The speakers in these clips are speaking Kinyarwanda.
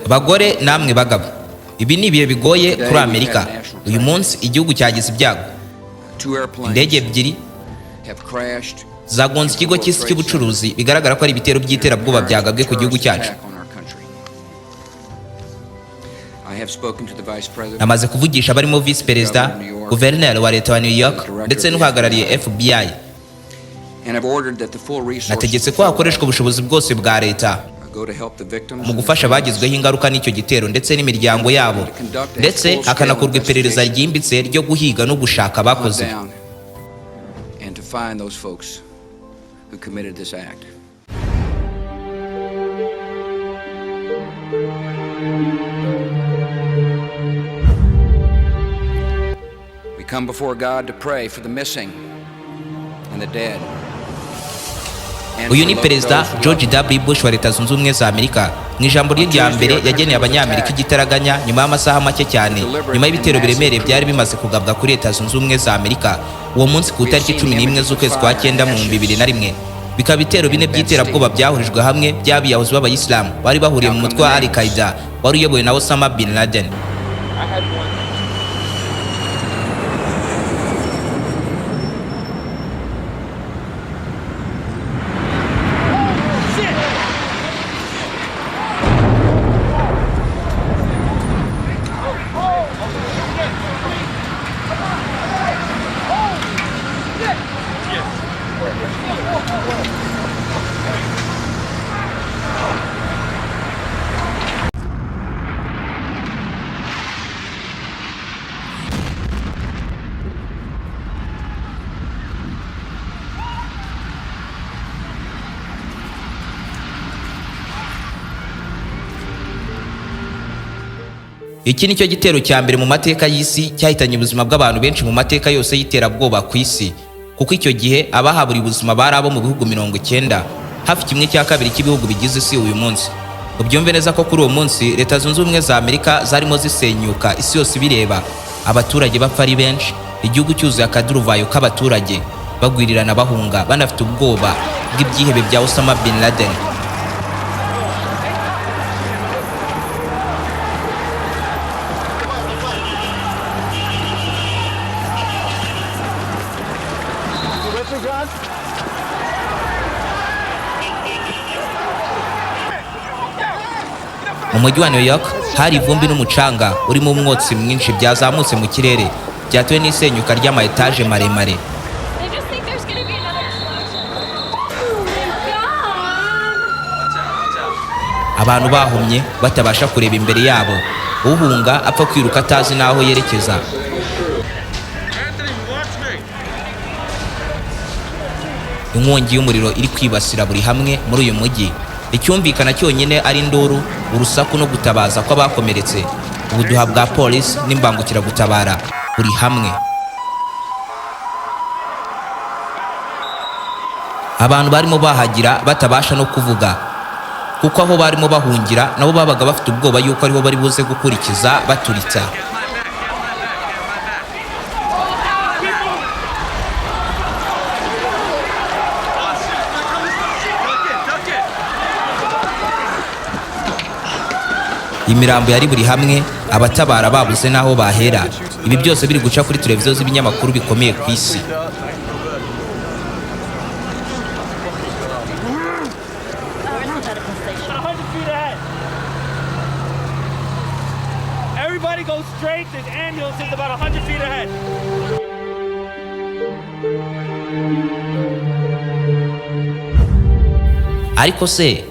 Bagore namwe bagabo, ibi ni ibihe bigoye kuri Amerika. Uyu munsi igihugu cyagize ibyago. Indege ebyiri zagonze ikigo cy'isi cy'ubucuruzi, bigaragara ko ari ibitero by'iterabwoba byagabwe ku gihugu cyacu. Namaze kuvugisha barimo Vice Perezida, Guverineri wa Leta wa New York ndetse n'uhagarariye FBI. Nategetse ko hakoreshwa ubushobozi bwose bwa leta mu gufasha abagizweho ingaruka n'icyo gitero ndetse n'imiryango yabo, ndetse hakanakorwa iperereza ryimbitse ryo guhiga no gushaka abakoze. We come before God to pray for the missing and the dead. Uyu ni Perezida George W. Bush wa Leta Zunze Ubumwe za Amerika mu ijambo rye rya mbere yageneye abanyamerika igitaraganya nyuma y'amasaha make cyane nyuma y'ibitero biremereye byari bimaze kugabwa kuri Leta Zunze Ubumwe za Amerika uwo munsi ku itariki 11 z'ukwezi kwa 9 mu 2001. Bikaba bitero bine by'iterabwoba byahurijwe hamwe by'abiyahuzi b'abayisilamu bari bahuriye mu mutwe wa Al-Qaeda wari uyobowe na Osama bin Laden. Iki nicyo gitero cya mbere mu mateka y'isi cyahitanye ubuzima bw'abantu benshi mu mateka yose y'iterabwoba ku isi, kuko icyo gihe abahaburiye ubuzima bari abo mu bihugu 90, hafi kimwe cya kabiri cy'ibihugu bigize isi uyu munsi. Ubyumve neza ko kuri uwo munsi Leta Zunze Ubumwe za Amerika zarimo zisenyuka, isi yose bireba, abaturage bapfa ari benshi, igihugu cyuzuye akaduruvayo k'abaturage bagwirirana bahunga banafite ubwoba bw'ibyihebe bya Osama bin Laden. Mu mujyi wa New York hari ivumbi n'umucanga urimo umwotsi mwinshi byazamutse mu kirere byatewe n'isenyuka ry'ama etaje maremare. Abantu bahumye batabasha kureba imbere yabo, uhunga apfa kwiruka atazi naho yerekeza. Inkongi y'umuriro iri kwibasira buri hamwe muri uyu mujyi. Icyumvikana cyonyine ari induru, urusaku no gutabaza kw'abakomeretse. Ubuduha bwa polisi n'imbangukira gutabara buri hamwe. Abantu barimo bahagira batabasha no kuvuga, kuko aho barimo bahungira nabo babaga bafite ubwoba yuko ariho bari buze gukurikiza baturitsa. Imirambo yari buri hamwe, abatabara babuze naho bahera. Ibi byose biri guca kuri televiziyo z'ibinyamakuru bikomeye ku isi. Everybody go straight. This ambulance is about 100 feet ahead. Ariko se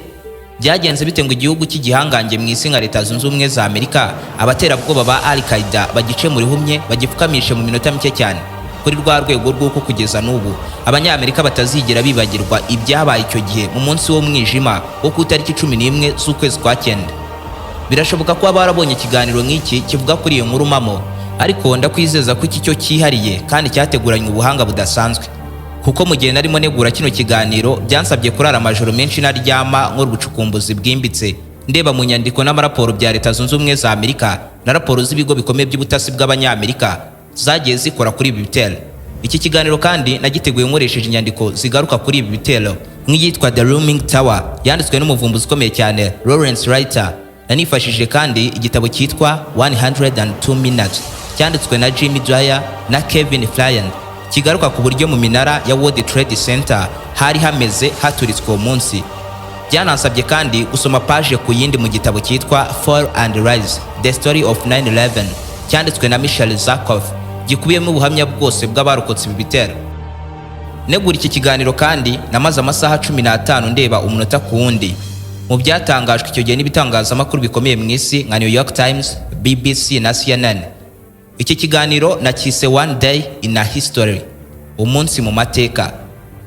byagenze bite ngo igihugu cy'igihangange mu isi nka Leta Zunze Ubumwe za Amerika abaterabwoba ba Al-Qaeda bagice muri humye bagipfukamishe mu minota mike cyane kuri rwa rwego rw'uko kugeza n'ubu abanyamerika batazigera bibagirwa ibyabaye icyo gihe mu munsi wo mwijima wo ku itariki 11 z'ukwezi kwa 9. Birashoboka ko abarabonye ikiganiro nk'iki kivuga kuri iyo nkuru mamo, ariko ndakwizeza ko iki cyo cyihariye kandi cyateguranywe ubuhanga budasanzwe, kuko mu gihe narimo negura kino kiganiro byansabye kurara amajoro menshi naryama nkora ubucukumbuzi bwimbitse ndeba mu nyandiko n'amaraporo bya Leta Zunze Ubumwe za Amerika na raporo z'ibigo bikomeye by'ubutasi bw'abanyamerika zagiye zikora kuri ibi bitero. Iki kiganiro kandi nagiteguye nkoresheje inyandiko zigaruka kuri ibi bitero nk'iyitwa The Looming Tower yanditswe n'umuvumbuzi ukomeye cyane Lawrence Writer. Yanifashishije kandi igitabo cyitwa 102 Minutes cyanditswe na Jimmy Dwyer na Kevin Flynn kigaruka ku buryo mu minara ya World Trade Center hari hameze haturitswe umunsi. Byanansabye kandi gusoma page ku yindi mu gitabo cyitwa Fall and Rise The Story of 9/11 cyanditswe na Michel Zakov gikubiyemo ubuhamya bwose bw'abarokotse ibi bitero. Negura iki kiganiro kandi namaze amasaha 15 ndeba umunota ku wundi mu byatangajwe icyo gihe n'ibitangazamakuru bikomeye mu isi nka New York Times, BBC na CNN. Iki kiganiro nakise One Day in a History, umunsi mu mateka.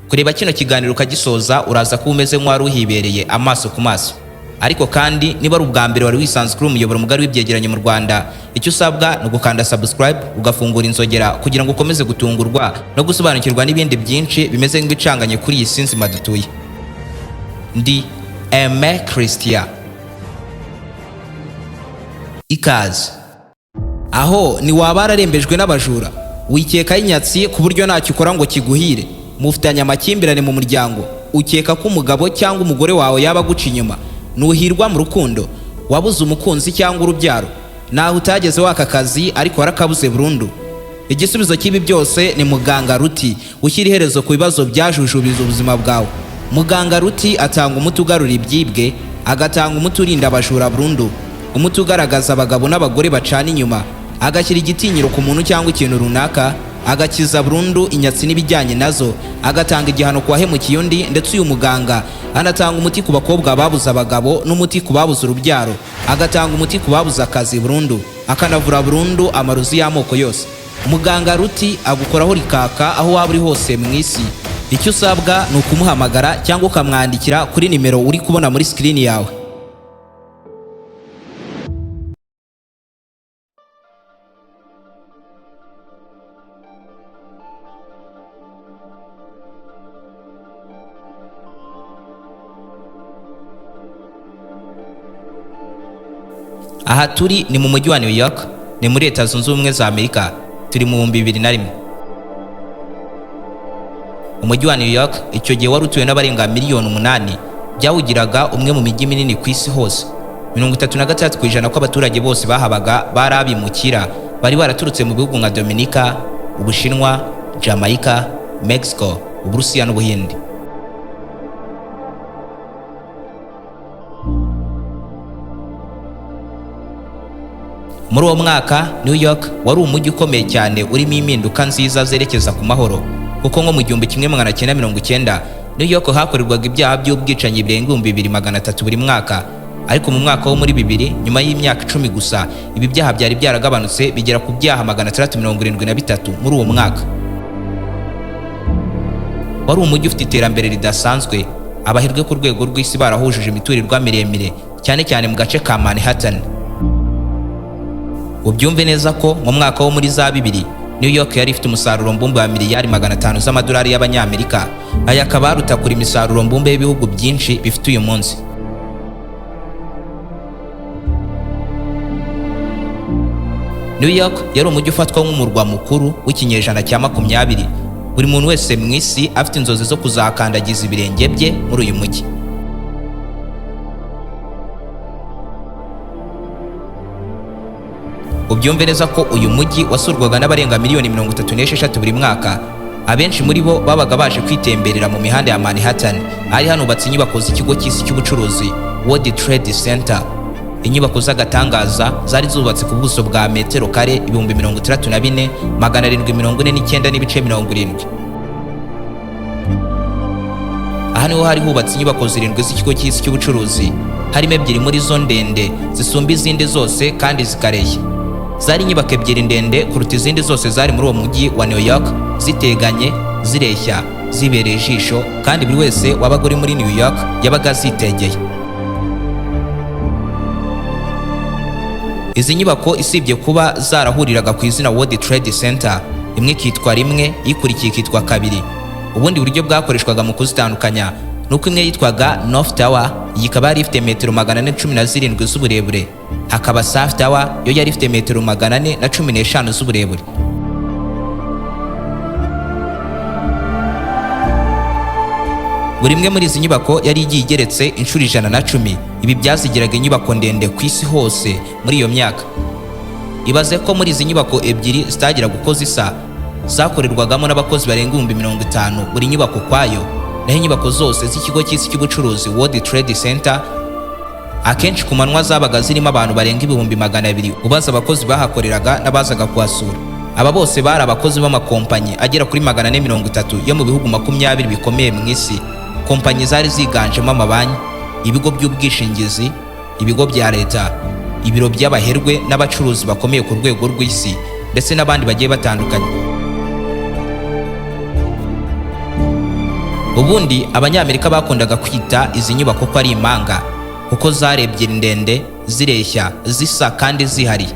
Kureba kino kiganiro ukagisoza uraza kuba umeze nk'uwari uhibereye amaso ku maso. Ariko kandi niba ari ubwa mbere wari wisanzwe kuri umuyoboro mugari w'ibyegeranyo mu Rwanda, icyo usabwa ni ugukanda subscribe ugafungura inzogera kugira ngo ukomeze gutungurwa no gusobanukirwa n'ibindi byinshi bimeze nk'ibicanganye kuri iyi sinzi madutuye. Ndi Aime Christian. Ikaze. Aho ni waba wararembejwe n'abajura, wikeka y'inyatsi ku buryo ntacyo ukora ngo kiguhire, mufitanye amakimbirane mu muryango, ukeka ko umugabo cyangwa umugore wawe yaba aguca inyuma, nuhirwa mu rukundo, wabuze umukunzi cyangwa urubyaro, naho utageze waka kazi ariko warakabuze burundu. Igisubizo cy'ibi byose ni muganga Ruti, ushyira iherezo ku bibazo byajujubiza ubuzima bwawe. Muganga Ruti atanga umuti ugarura ibyibwe, agatanga umuti urinda abajura burundu, umuti ugaragaza abagabo n'abagore bacana inyuma, agashyira igitinyiro ku muntu cyangwa ikintu runaka, agakiza burundu inyatsi n'ibijyanye nazo, agatanga igihano ku wahemukiye undi. Ndetse uyu muganga anatanga umuti ku bakobwa babuze abagabo n'umuti ku babuze urubyaro, agatanga umuti ku babuze akazi burundu, akanavura burundu amarozi y'amoko yose. Muganga Ruti agukoraho rikaka aho waba uri hose mu isi. Icyo usabwa ni ukumuhamagara cyangwa ukamwandikira kuri nimero uri kubona muri screen yawe. Aha turi ni mu mujyi wa New York, ni muri Leta Zunze Ubumwe za Amerika. Turi mu 2001. Umujyi wa New York icyo gihe wari utuwe n'abarenga miliyoni 8, byawugiraga umwe mu mijyi minini ku isi hose. 33% kw'abaturage bose bahabaga bari abimukira, bari baraturutse mu bihugu nka Dominica, Ubushinwa, Jamaica, Mexico, Uburusiya n'Ubuhindi. Muri uwo mwaka New York wari umujyi ukomeye cyane urimo impinduka nziza zerekeza ku mahoro, kuko nko mu 1990 New York hakorerwaga ibyaha by'ubwicanyi birenga 2300 buri mwaka. Ariko mu mwaka wo muri 2000, nyuma y'imyaka 10 gusa, ibi byaha byari byaragabanutse bigera ku byaha 673 muri uwo mwaka. Wari umujyi ufite iterambere ridasanzwe, abahirwe ku rwego rw'isi barahujije imiturirwa miremire, cyane cyane mu gace ka Manhattan. Ubyumve neza ko mu mwaka wo muri za 2000 New York yari ifite umusaruro mbumbe wa miliyari 500 z'amadolari y'abanyamerika. Aya akaba aruta kuri imisaruro mbumbe y'ibihugu byinshi bifite uyu munsi. New York yari umujyi ufatwa nk'umurwa mukuru w'ikinyejana cya 20. Buri muntu wese mu isi afite inzozi zo kuzakandagiza ibirenge bye muri uyu mujyi. Ubyumve neza ko uyu mujyi wasurwaga n'abarenga miliyoni 36 buri mwaka. Abenshi muri bo babaga baje kwitemberera mu mihanda ya Manhattan. Ari hanubatse inyubako z'ikigo cy'isi cy'ubucuruzi World Trade Center. Inyubako z'agatangaza zari zubatse ku buso bwa metero kare 34,749 Aha niho hari hubatse inyubako 7 z'ikigo cy'isi cy'ubucuruzi, harimo 2 muri zo ndende zisumba izindi zose kandi zikareshya. Zari inyubako 2 ndende kuruta izindi zose zari muri uwo mujyi wa New York, ziteganye, zireshya, zibereye ijisho, kandi buri wese wabaga uri muri New York yabaga zitegeye. Izi nyubako isibye kuba zarahuriraga ku izina World Trade Center, imwe ikitwa rimwe, ikurikiye ikitwa kabiri. Ubundi buryo bwakoreshwaga mu kuzitandukanya nuko imwe yitwaga North Tower, yikaba yari ifite metero 417 z'uburebure, hakaba South Tower yo yari ifite metero 415 z'uburebure. buri imwe muri izi nyubako yari igiye igeretse inshuro 110. Ibi byazigiraga inyubako ndende ku isi hose muri iyo myaka. Ibaze ko muri izi nyubako ebyiri zitagiraga uko zisa, zakorerwagamo n'abakozi barenga 50,000 buri nyubako kwayo, naho inyubako zose z'ikigo cy'isi cy'ubucuruzi World Trade Center akenshi ku manwa zabaga zirimo abantu barenga 200,000 ubaza abakozi bahakoreraga n'abazaga kuhasura. Aba bose bari abakozi b'amakompanyi agera kuri 430 yo mu bihugu 20 bikomeye mu isi. Kompanyi zari ziganjemo amabanki, ibigo by'ubwishingizi, ibigo bya leta, ibiro by'abaherwe n'abacuruzi bakomeye ku rwego rw'isi, ndetse n'abandi bagiye batandukanye. Ubundi abanyamerika bakundaga kwita izi nyubako ko ari impanga, kuko zarebye ndende, zireshya, zisa kandi zihari.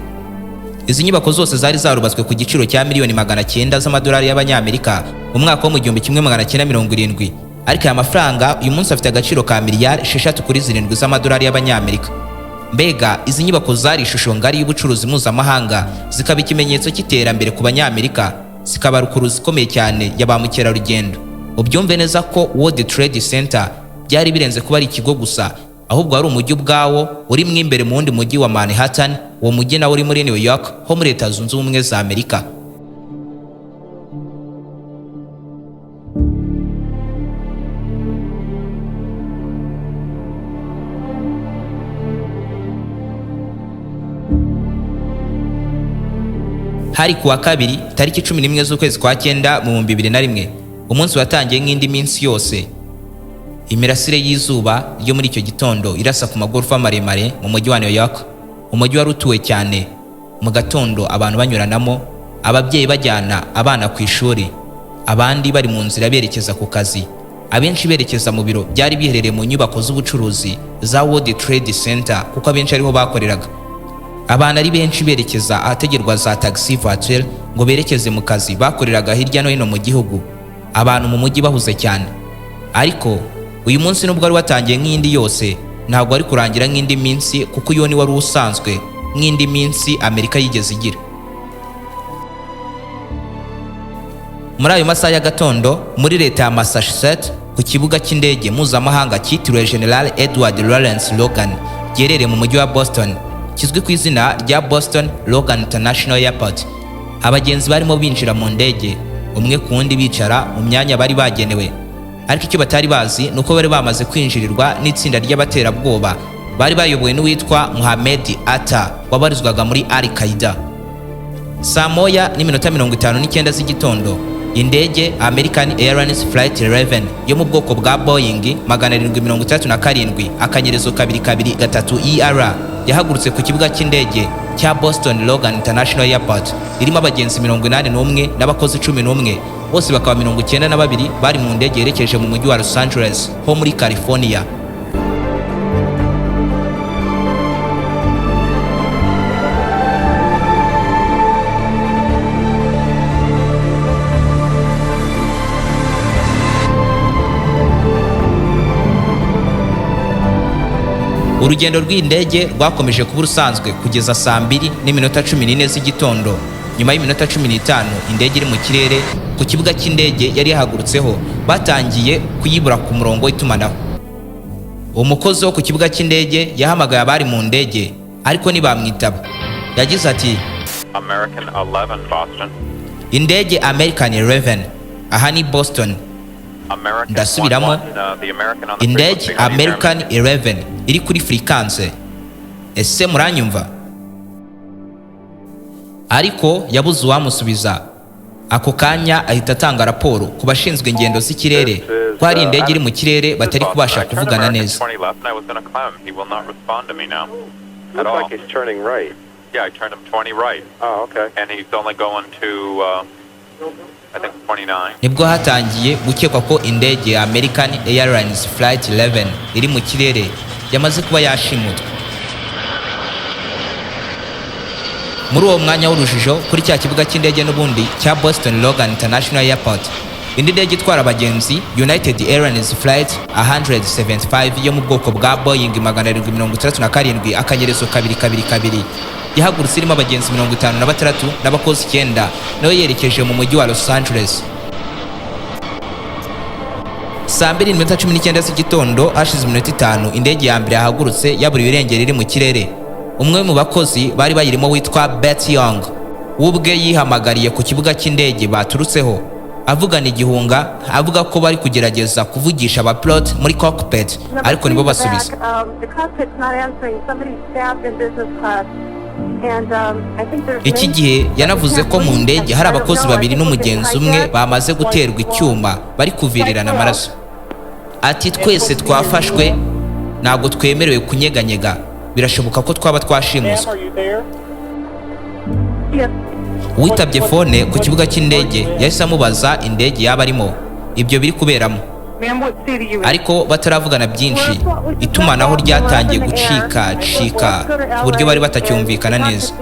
Izi nyubako zose zari zarubatswe ku giciro cya miliyoni 900 z'amadolari y'abanyamerika mu mwaka wo mu 1970, ariko aya mafaranga uyu munsi afite agaciro ka miliyari 6.7 z'amadolari y'abanyamerika. Mbega izi nyubako zari ishusho ngari y'ubucuruzi mpuzamahanga, zikaba ikimenyetso cy'iterambere ku banyamerika, zikaba rukuruzi ikomeye cyane ya ba mukerarugendo. Ubyumve neza ko World Trade Center byari birenze kuba ari ikigo gusa, ahubwo ari umujyi ubwawo uri mwe imbere mu wundi mujyi wa Manhattan. Uwo mujyi nawe uri muri New York ho muri Leta Zunze Ubumwe za Amerika. Hari kuwa kabiri tariki 11 z'ukwezi kwa 9 mu 2001, umunsi watangiye nk'indi minsi yose. Imirasire y'izuba ryo muri icyo gitondo irasa ku magorofa maremare mu mujyi wa New York, umujyi wari utuwe cyane. Mu gatondo abantu banyuranamo, ababyeyi bajyana abana ku ishuri, abandi bari mu nzira berekeza ku kazi, abenshi berekeza mu biro byari biherereye mu nyubako z'ubucuruzi za World Trade Center, kuko abenshi ariho bakoreraga. Abana ari benshi berekeza ahategerwa za taxi voiture ngo berekeze mu kazi bakoreraga hirya no hino mu gihugu, abantu mu mujyi bahuze cyane. Ariko uyu munsi nubwo wari watangiye nk'indi yose, ntabwo ari kurangira nk'indi minsi, kuko uyu ni wari usanzwe nk'indi minsi Amerika yigeze igira. Muri ayo masaha ya gatondo muri leta ya Massachusetts, ku kibuga cy'indege mpuzamahanga cyitiriwe General Edward Lawrence Logan giherereye mu mujyi wa Boston, kizwi ku izina rya Boston Logan International Airport, abagenzi barimo binjira mu ndege umwe ku wundi bicara mu myanya bari bagenewe. Ariko icyo batari bazi nuko bari bamaze kwinjirirwa n'itsinda ry'abaterabwoba bari bayobowe n'uwitwa Muhammed Atta wabarizwaga muri Al-Qaeda. Saa 1:59 z'igitondo, indege American Airlines Flight 11 yo mu bwoko bwa Boeing 737 akanyerezo 223 ER yahagurutse ku kibuga cy'indege cya Boston Logan International Airport, irimo abagenzi 81 n'abakozi 11, bose bakaba 92 bari mu ndege yerekeje mu mujyi wa Los Angeles ho muri California. Urugendo rw'indege rwakomeje kuba urusanzwe kugeza saa 2:14 z'igitondo. Nyuma y'iminota 15 indege iri mu kirere, ku kibuga cy'indege yari yahagurutseho batangiye kuyibura ku murongo w'itumanaho. Umukozi wo ku kibuga cy'indege yahamagaye abari mu ndege, ariko ntibamwitaba. Yagize ati, American 11 Boston. Indege American 11, aha ni Boston. Ndasubiramo, indege American 11 iri kuri frequency. Ese muranyumva? Ariko yabuze uwamusubiza. Ako kanya ahita atanga raporo ku bashinzwe ingendo z'ikirere ko hari indege iri mu kirere batari kubasha kuvugana neza. Yeah, I turned him 20 right. Oh, okay. And he's only going to, I think 29. Nibwo hatangiye gukekwa ko indege ya American Airlines Flight 11 iri mu kirere yamaze kuba yashimutwa. Muri uwo mwanya w'urujijo kuri cya kibuga cy'indege n'ubundi cya Boston Logan International Airport, indi ndege itwara abagenzi United Airlines Flight 175 yo mu bwoko bwa Boeing 737 akanyerezo 222 yahagurutse irimo abagenzi 56 n'abakozi 9, nayo yerekeje mu mujyi wa Los Angeles. saa 2:19 z'igitondo hashize iminota 5 indege ya mbere yahagurutse yaburiwe irengero iri mu kirere. Umwe mu bakozi bari bayirimo witwa Beth Young ubwe yihamagariye ku kibuga cy'indege baturutseho avugana igihunga avuga ko bari kugerageza kuvugisha abapilote muri cockpit ariko nibo basubiza. Iki gihe yanavuze ko mu ndege hari abakozi babiri n'umugenzi umwe bamaze guterwa icyuma bari kuvirirana amaraso. Ati twese twafashwe ntabwo twemerewe kunyeganyega, birashoboka ko twaba twashimuswe. Uwitabye fone ku kibuga cy'indege yahise amubaza indege yaba arimo ibyo biri kuberamo, ariko bataravugana byinshi itumanaho ryatangiye gucika ku buryo bari batacyumvikana neza.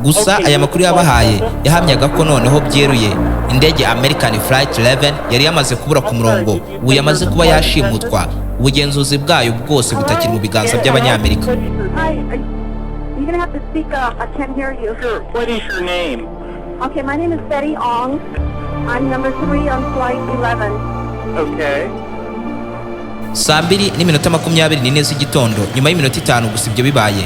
Gusa aya makuru yabahaye yahamyaga ko noneho byeruye indege American Flight 11 yari yamaze kubura ku murongo, ubu yamaze kuba yashimutwa, ubugenzuzi bwayo bwose butakiri mu biganza by'Abanyamerika. You're gonna have to speak up. I can't hear you. Sure. What is your name? Okay, my name is Betty Ong. I'm number 3 on flight 11. Okay. saa 2:24 z'igitondo nyuma y'iminota 5 gusa ibyo bibaye,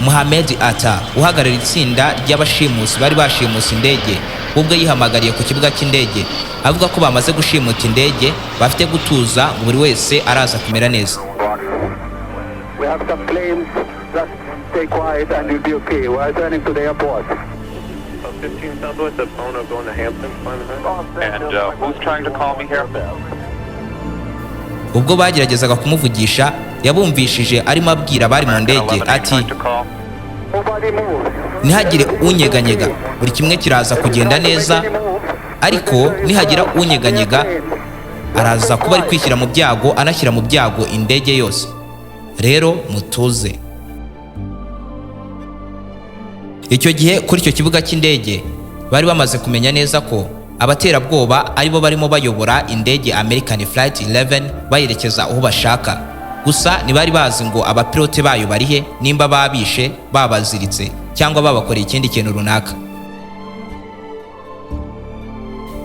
Muhammad Atta uhagarara itsinda ry'abashimusi bari bashimusi indege ubwo yihamagariye ku kibuga cy'indege avuga ko bamaze gushimuta indege bafite gutuza ngo buri wese araza kumera neza. We have some planes. Just stay quiet and you'll be okay. We are turning to the airport. 15 Southwest, the phone going to Hampton. And who's trying to call me here? Ubwo bageragezaga kumuvugisha yabumvishije arimo abwira bari mu ndege ati ntihagire unyeganyega, buri kimwe kiraza kugenda neza, ariko nihagira unyeganyega araza kuba ari kwishyira mu byago, anashyira mu byago indege yose, rero mutuze. Icyo gihe kuri icyo kibuga cy'indege bari bamaze kumenya neza ko abaterabwoba aribo barimo bayobora indege American Flight 11 bayerekeza aho bashaka. Gusa ntibari bazi ngo abapilote bayo barihe, nimba babishe, babaziritse cyangwa babakoreye ikindi kintu runaka.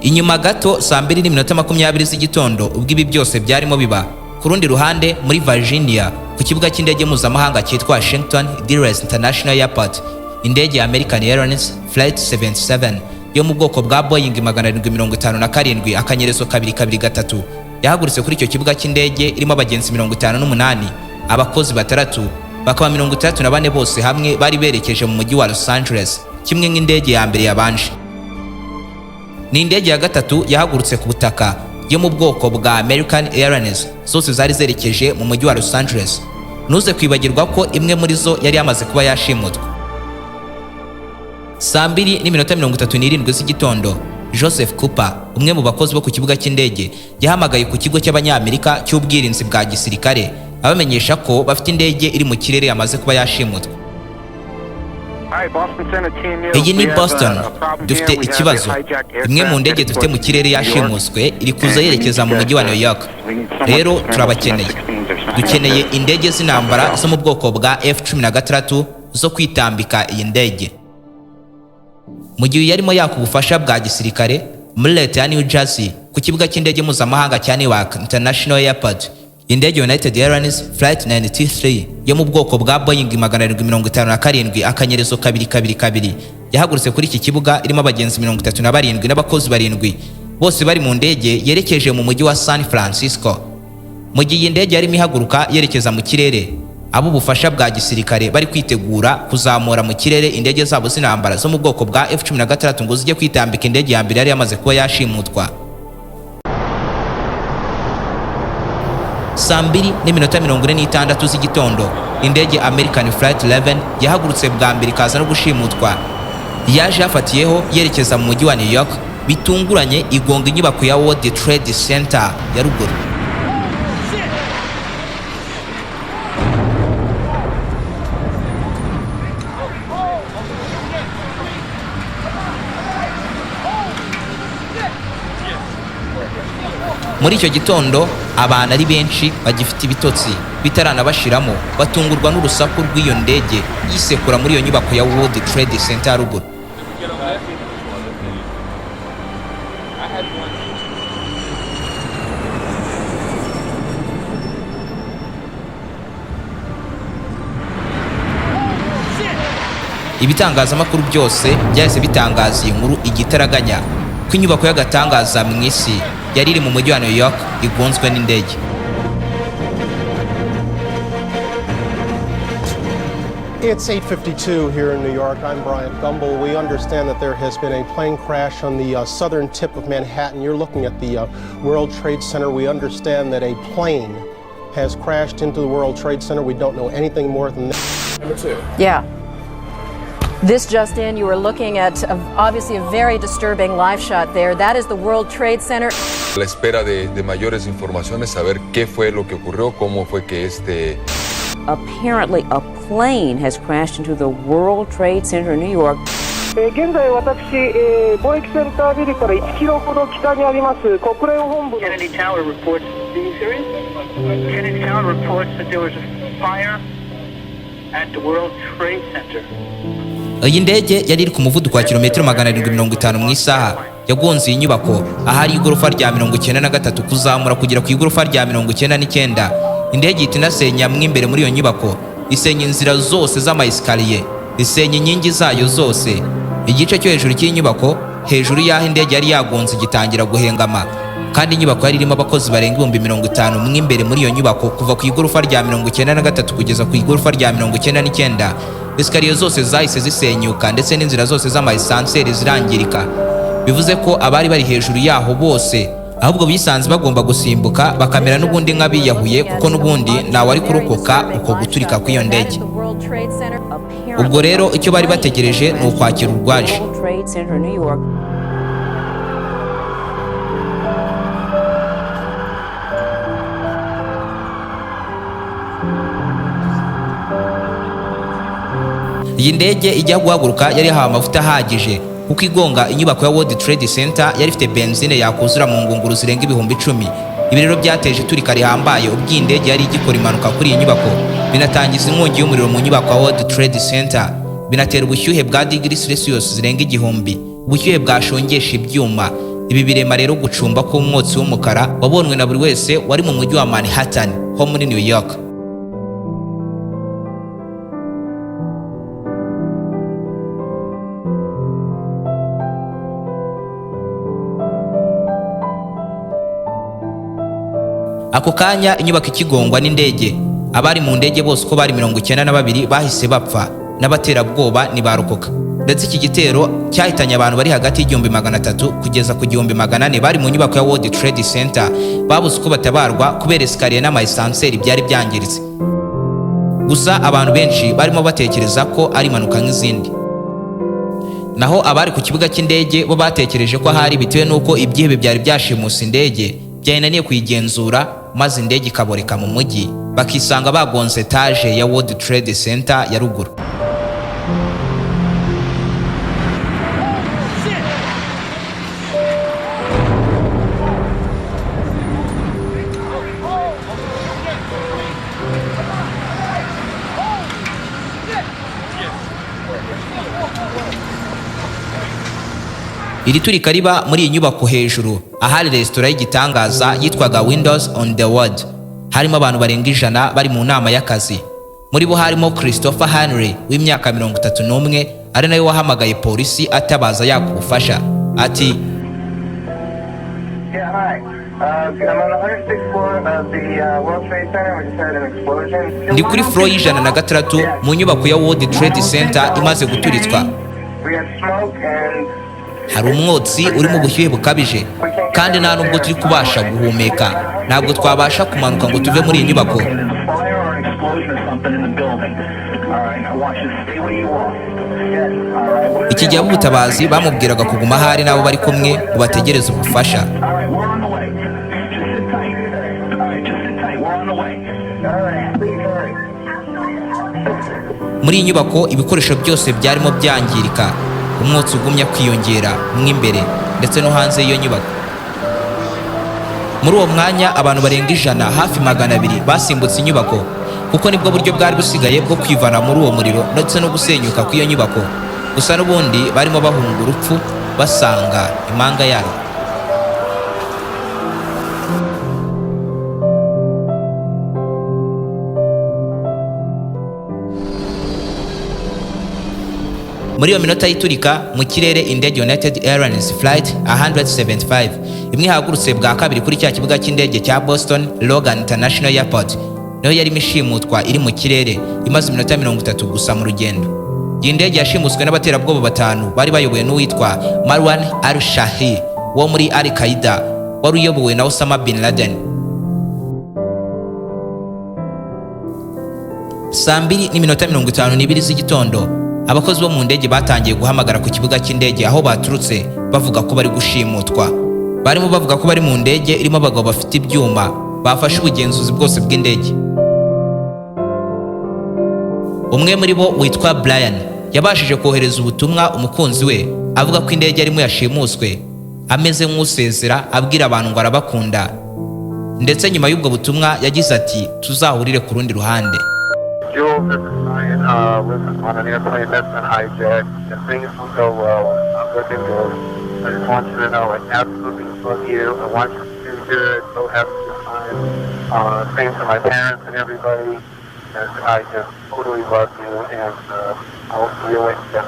Inyuma gato saa 2:20 z'igitondo ubwo ibi byose byarimo biba, ku rundi ruhande muri Virginia ku kibuga cy'indege mpuzamahanga cyitwa Washington Dulles International Airport, indege ya American Airlines Flight 77 yo mu bwoko bwa Boeing 757 akanyerezo 223 yahagurutse kuri icyo kibuga cy'indege irimo abagenzi 58, abakozi batandatu, bakaba 34 bose hamwe bari berekeje mu mujyi wa Los Angeles, kimwe nk'indege ya mbere yabanje. Ni indege ya gatatu yahagurutse ku butaka yo mu bwoko bwa American Airlines, zose zari zerekeje mu mujyi wa Los Angeles. Nuze kwibagirwa ko imwe muri zo yari yamaze kuba yashimutwa. saa 2:37 z'igitondo Joseph Cooper, umwe mu bakozi bo ku kibuga cy'indege, yahamagaye ku kigo cy'Abanyamerika cy'ubwirinzi bwa gisirikare abamenyesha ko bafite indege iri mu kirere yamaze kuba yashimutwa. Iyi ni Boston, dufite ikibazo. Imwe mu ndege dufite mu kirere yashimuswe iri kuza yerekeza mu mujyi wa New York, rero turabakeneye. Dukeneye indege z'intambara zo mu bwoko bwa F-16 zo kwitambika iyi ndege. Mu gihe yarimo yaka ubufasha bwa gisirikare muri leta ya New Jersey ku kibuga cy'indege mpuzamahanga cya Newark International Airport, indege United Airlines Flight 93 yo mu bwoko bwa Boeing 757 akanyerezo 222 yahagurutse kuri iki kibuga irimo abagenzi 37 n'abakozi 7, bose bari mu ndege yerekeje mu mujyi wa San Francisco. Mu gihe iyi ndege yarimo ihaguruka yerekeza mu kirere, abo bufasha bwa gisirikare bari kwitegura kuzamura mu kirere indege zabo z'intambara zo mu bwoko bwa F-16 ngo zijye kwitambika indege ya mbere yari yamaze kuba yashimutwa. saa 2:46 z'igitondo indege American Flight 11 yahagurutse bwa mbere ikaza no gushimutwa. Yaje yafatiyeho yerekeza mu mujyi wa New York, bitunguranye igonga inyubako ya World Trade Center ya ruguru. Muri icyo gitondo abantu ari benshi bagifite ibitotsi bitaranabashiramo batungurwa n'urusaku rw'iyo ndege yisekura muri iyo nyubako ya World Trade Center ya ruguru. Ibitangazamakuru byose byahise bitangaza iyi nkuru igitaraganya ko inyubako y'agatangaza mu isi yari iri mu mujyi wa New York igonzwe n'indege. It's 8:52 here in New York. I'm Brian Gumbel. We understand that there has been a plane crash on the southern tip of Manhattan. You're looking at the World Trade Center. We understand that a plane has crashed into the World Trade Center. We don't know anything more than that. Number 2. Yeah. This just in, you were looking at obviously a very disturbing live shot there. That is the World Trade Center. A la espera de mayores informaciones, saber qué fue lo que ocurrió, cómo fue que Apparently a plane has crashed into the World Trade Center in New York. 現在私、貿易センタービルから1キロほど北にあります国連本部の Kennedy Tower reports. Kennedy Tower reports that there was a fire at the World Trade Center. Iyi ndege yari iri ku muvuduko wa kilometero 750 mu isaha yagonze iyi nyubako ahari igorofa rya 93 kuzamura kugera ku igorofa rya 99. Indege ihita inasenya imbere muri iyo nyubako, isenya inzira zose z'amayesikariye, isenya inkingi zayo zose. Igice cyo hejuru cy'inyubako hejuru y'aho indege yari yagonze gitangira guhengama, kandi inyubako yari irimo abakozi barenga 50,000 imbere muri iyo nyubako kuva ku igorofa rya 93 kugeza ku igorofa rya 99. Esikariye zose zahise zisenyuka ndetse n'inzira zose z'amaesanseri zirangirika. Bivuze ko abari bari hejuru yaho bose ahubwo bisanze bagomba gusimbuka bakamera n'ubundi nk'abiyahuye, kuko n'ubundi nawe ari kurokoka uko guturika kw'iyo ndege. Ubwo rero icyo bari bategereje ni ukwakira urwaje. Iyi ndege ijya guhaguruka yari hawe amavuta ahagije, kuko igonga inyubako ya World Trade Center yari ifite benzine yakuzura mu ngunguru zirenga 10,000. Ibi rero byateje iturika rihambaye ubwo indege yari igikora impanuka kuri iyi nyubako, binatangiza inkongi y'umuriro mu nyubako ya World Trade Center, binatera ubushyuhe bwa digiri Celsius zirenga 1000, ubushyuhe bwashongesha ibyuma. Ibi birema rero gucumba k'umwotsi w'umukara wabonwe na buri wese wari mu mujyi wa Manhattan ho muri New York. Ako kanya inyubako ikigongwa n'indege, abari mu ndege bose uko bari 92 bahise bapfa, n'abaterabwoba ntibarokoka. Ndetse iki gitero cyahitanye abantu bari hagati y'300 kugeza ku 400 bari mu nyubako ya World Trade Center, babuze uko batabarwa kubera esikariye n'amaesanseri byari byangiritse. Gusa abantu benshi barimo batekereza ko ari impanuka nk'izindi. Naho abari ku kibuga cy'indege bo batekereje ko hari bitewe nuko ibyihebe byari byashimuse indege byananiye kuyigenzura, maze indege ikaboreka mu mujyi, bakisanga bagonze etage ya World Trade Center ya ruguru. Iri turika riba muri iyi nyubako hejuru ahari resitora y'igitangaza yitwaga Windows on the World. Harimo abantu barenga 100 bari mu nama y'akazi. Muri bo harimo Christopher Henry w'imyaka 31, ari nawe wahamagaye polisi atabaza yakubufasha. Ati ndi kuri floor y'106 mu nyubako ya World Trade Center imaze guturitswa. Hari umwotsi urimo ubushyuhe bukabije, kandi nta nubwo turi kubasha guhumeka. Ntabwo twabasha kumanuka ngo tuve muri iyi nyubako. Iki gihe ab'ubutabazi bamubwiraga kuguma ahari n'abo bari kumwe ngo bategereze ubufasha. Muri iyi nyubako ibikoresho byose byarimo byangirika, umwotsi ugumya kwiyongera mo imbere ndetse no hanze y'iyo nyubako. Muri uwo mwanya abantu barenga 100 hafi 200 basimbutse inyubako kuko nibwo buryo bwari busigaye bwo kwivana muri uwo muriro ndetse no gusenyuka kw'iyo nyubako. Gusa n'ubundi barimo bahunga urupfu basanga impanga yaro. Muri iyo minota yiturika mu kirere indege United Airlines Flight 175 imwe ihagurutse bwa kabiri kuri cya kibuga cy'indege cya Boston Logan International Airport niho yari imishimutwa iri mu kirere imaze iminota 30 gusa mu rugendo. Iyi ndege yashimuswe n'abaterabwoba 5 bari bayobowe n'uwitwa Marwan al-Shahi wo muri Al-Qaeda wari uyobowe na Osama bin Laden. Saa 2:52 z'igitondo abakozi bo mu ndege batangiye guhamagara ku kibuga cy'indege aho baturutse bavuga ko bari gushimutwa. Barimo bavuga ko bari mu ndege irimo abagabo bafite ibyuma bafashe ubugenzuzi bwose bw'indege. Umwe muri bo witwa Brian yabashije kohereza ubutumwa umukunzi we avuga ko indege arimo yashimuswe, ameze nk'usezera abwira abantu ngo arabakunda. Ndetse nyuma y'ubwo butumwa yagize ati tuzahurire ku rundi ruhande. Listen, on an airplane that's been hijacked, and things don't go well. I'm looking good. I just want you to know I absolutely love you. I want you to do good. So happy to find. Same to my parents and everybody. And I just totally love you, and I'll see you later.